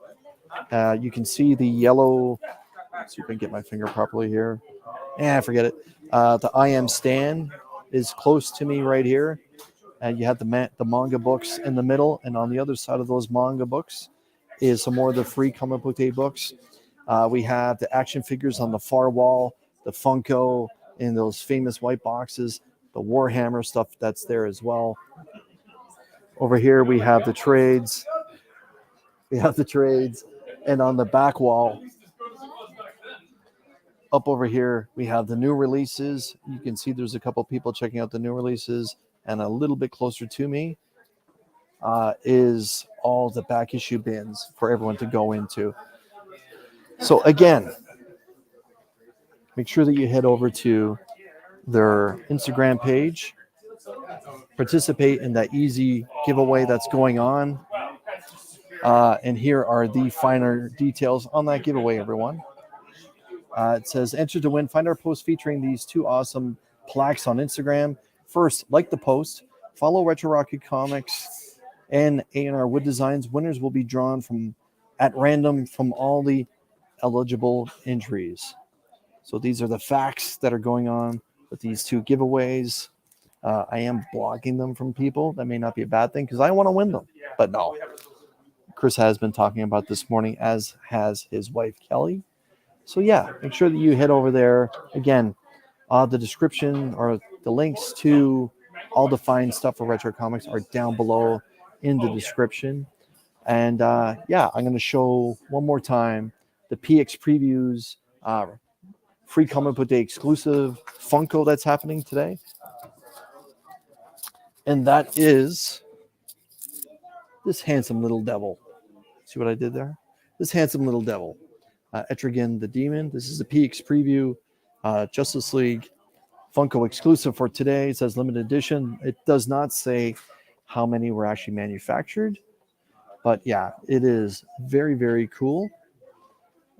You can see the yellow. Let's see if I can get my finger properly here. Forget it. The I Am Stan is close to me right here. And you have the manga books in the middle, and on the other side of those manga books is some more of the free comic book day books. We have the action figures on the far wall, the Funko in those famous white boxes, the Warhammer stuff that's there as well. Over here we have the trades. And on the back wall, up over here, we have the new releases. You can see there's a couple people checking out the new releases, and a little bit closer to me is all the back issue bins for everyone to go into. So again, make sure that you head over to their Instagram page, participate in that easy giveaway that's going on. And here are the finer details on that giveaway, everyone. It says, enter to win. Find our post featuring these two awesome plaques on Instagram. First, like the post, follow Retro Rocket Comics and A&R Wood Designs. Winners will be drawn from at random from all the eligible entries. So these are the facts that are going on with these two giveaways. I am blocking them from people. That may not be a bad thing because I want to win them. But no, Chris has been talking about this morning, as has his wife, Kelly. So yeah, make sure that you head over there. Again, the description or the links to all the fine stuff for Retro Comics are down below in the description. And yeah, I'm going to show one more time the PX Previews free comic book day exclusive Funko that's happening today. And that is this handsome little devil. See what I did there? This handsome little devil. Etrigan the Demon. This is a PX Preview Justice League Funko exclusive for today. It says limited edition. It does not say how many were actually manufactured. But yeah, it is very, very cool.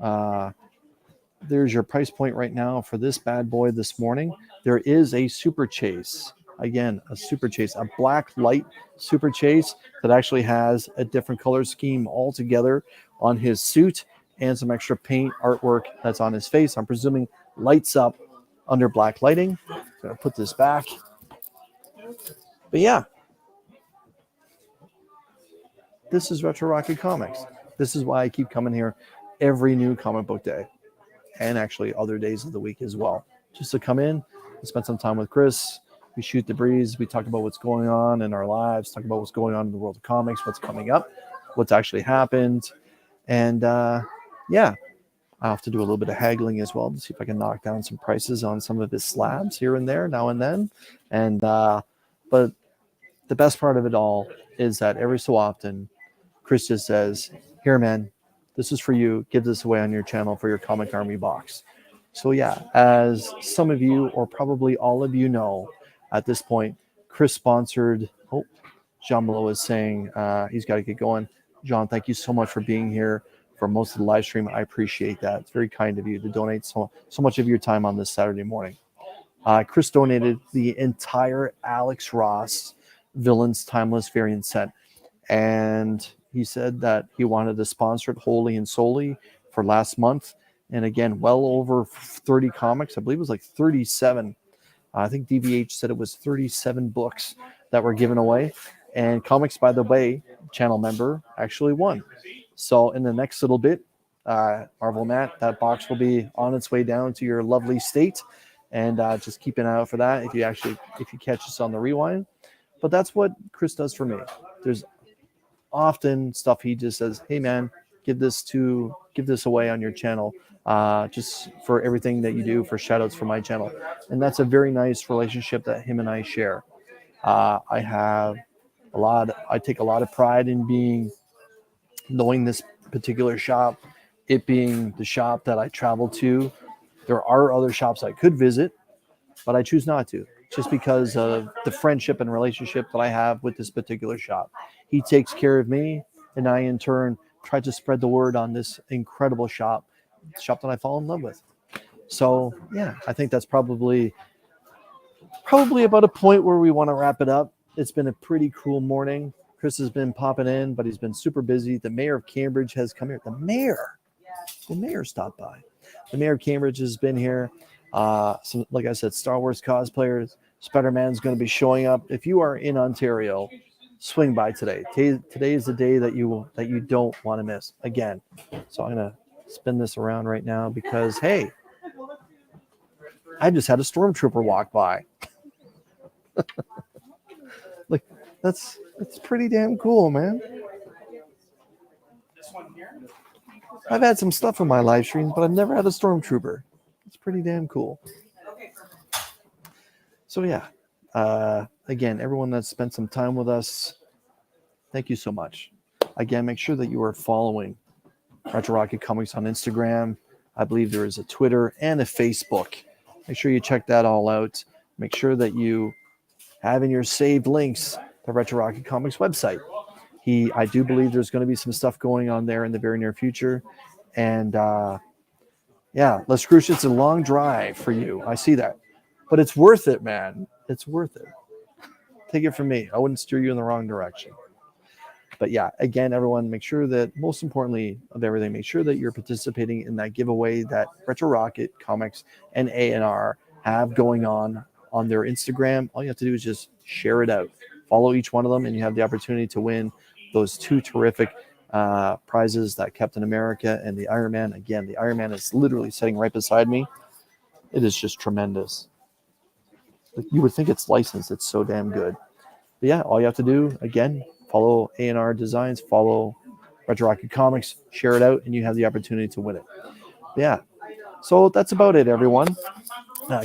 There's your price point right now for this bad boy this morning. There is a Super Chase. Again, a Super Chase, a black light Super Chase that actually has a different color scheme altogether on his suit and some extra paint artwork that's on his face. I'm presuming lights up under black lighting. Gonna put this back. But yeah, this is Retro Rocket Comics. This is why I keep coming here every new comic book day, and actually other days of the week as well, just to come in and spend some time with Chris. We shoot the breeze. We talk about what's going on in our lives, talk about what's going on in the world of comics, what's coming up, what's actually happened. And yeah, I'll have to do a little bit of haggling as well to see if I can knock down some prices on some of his slabs here and there now and then. And but the best part of it all is that every so often, Chris just says, here, man, this is for you. Give this away on your channel for your Comic Army box. So yeah, as some of you or probably all of you know, at this point, Chris sponsored. Oh, John Below is saying he's got to get going. John, thank you so much for being here for most of the live stream. I appreciate that. It's very kind of you to donate so much of your time on this Saturday morning. Chris donated the entire Alex Ross Villains Timeless Variant set. And he said that he wanted to sponsor it wholly and solely for last month. And again, well over 30 comics. I believe it was like 37. I think DVH said it was 37 books that were given away. And Comics by the Way channel member actually won. So in the next little bit, Marvel Matt, that box will be on its way down to your lovely state. And just keep an eye out for that if you catch us on the rewind. But that's what Chris does for me. There's often stuff he just says, hey man, give this away on your channel, just for everything that you do, for shout outs for my channel. And that's a very nice relationship that him and I share. I take a lot of pride in knowing this particular shop, it being the shop that I travel to. There are other shops I could visit, but I choose not to, just because of the friendship and relationship that I have with this particular shop. He takes care of me, and I, in turn, try to spread the word on this incredible shop that I fall in love with. So, yeah, I think that's probably about a point where we want to wrap it up. It's been a pretty cool morning. Chris has been popping in, but he's been super busy. The mayor of Cambridge has come here. The mayor stopped by. The mayor of Cambridge has been here. Some, like I said, Star Wars cosplayers. Spider-Man's going to be showing up. If you are in Ontario, swing by today. Today is the day that you don't want to miss. Again, so I'm going to spin this around right now because, hey, I just had a stormtrooper walk by. Like, that's pretty damn cool, man. I've had some stuff in my live streams, but I've never had a stormtrooper. It's pretty damn cool. So yeah, again, everyone that's spent some time with us, thank you so much. Again, make sure that you are following Retro Rocket Comics on Instagram. I believe there is a Twitter and a Facebook. Make sure you check that all out. Make sure that you have in your saved links the Retro Rocket Comics website. I do believe there's going to be some stuff going on there in the very near future. And yeah, Les Cruce, it's a long drive for you. I see that. But it's worth it, man. It's worth it. Take it from me. I wouldn't steer you in the wrong direction. But yeah, again, everyone, make sure that, most importantly of everything, make sure that you're participating in that giveaway that Retro Rocket Comics and A&R have going on their Instagram. All you have to do is just share it out. Follow each one of them, and you have the opportunity to win those two terrific prizes, that Captain America and the Iron Man. Again, the Iron Man is literally sitting right beside me. It is just tremendous. Like, you would think it's licensed. It's so damn good. But yeah, all you have to do, again, follow A&R Designs, follow Retro Rocket Comics, share it out, and you have the opportunity to win it. But yeah, so that's about it, everyone.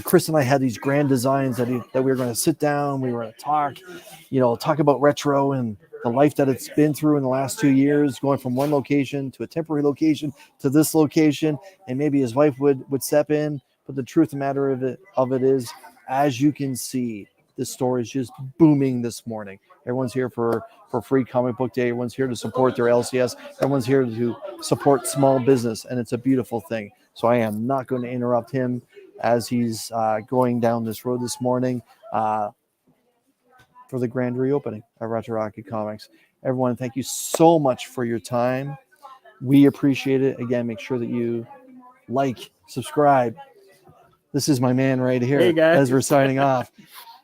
Chris and I had these grand designs that we were going to sit down, we were going to talk about retro and the life that it's been through in the last 2 years, going from one location to a temporary location to this location, and maybe his wife would step in. But the truth of the matter of it is, as you can see, this store is just booming this morning. Everyone's here for Free Comic Book Day. Everyone's here to support their LCS. Everyone's here to support small business, and it's a beautiful thing. So I am not going to interrupt him as he's going down this road this morning for the grand reopening of Retro Rocket Comics. Everyone, thank you so much for your time. We appreciate it. Again, make sure that you like, subscribe. This is my man right here, hey guys, as we're signing off.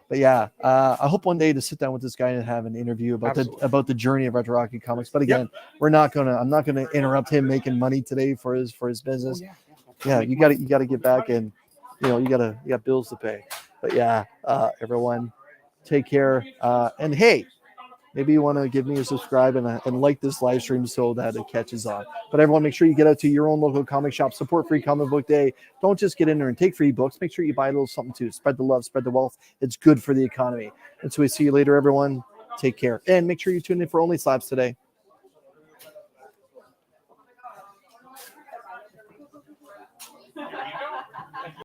But yeah, I hope one day to sit down with this guy and have an interview about the journey of Retro Rocket Comics. But again, I'm not gonna interrupt him making money today for his business. Yeah, you gotta get back, and you got bills to pay. But yeah, everyone, take care. And hey, maybe you want to give me a subscribe and like this live stream so that it catches on. But everyone, make sure you get out to your own local comic shop, support Free Comic Book Day. Don't just get in there and take free books. Make sure you buy a little something too. Spread the love, spread the wealth. It's good for the economy. And so we see you later, everyone. Take care. And make sure you tune in for Only Slaps today.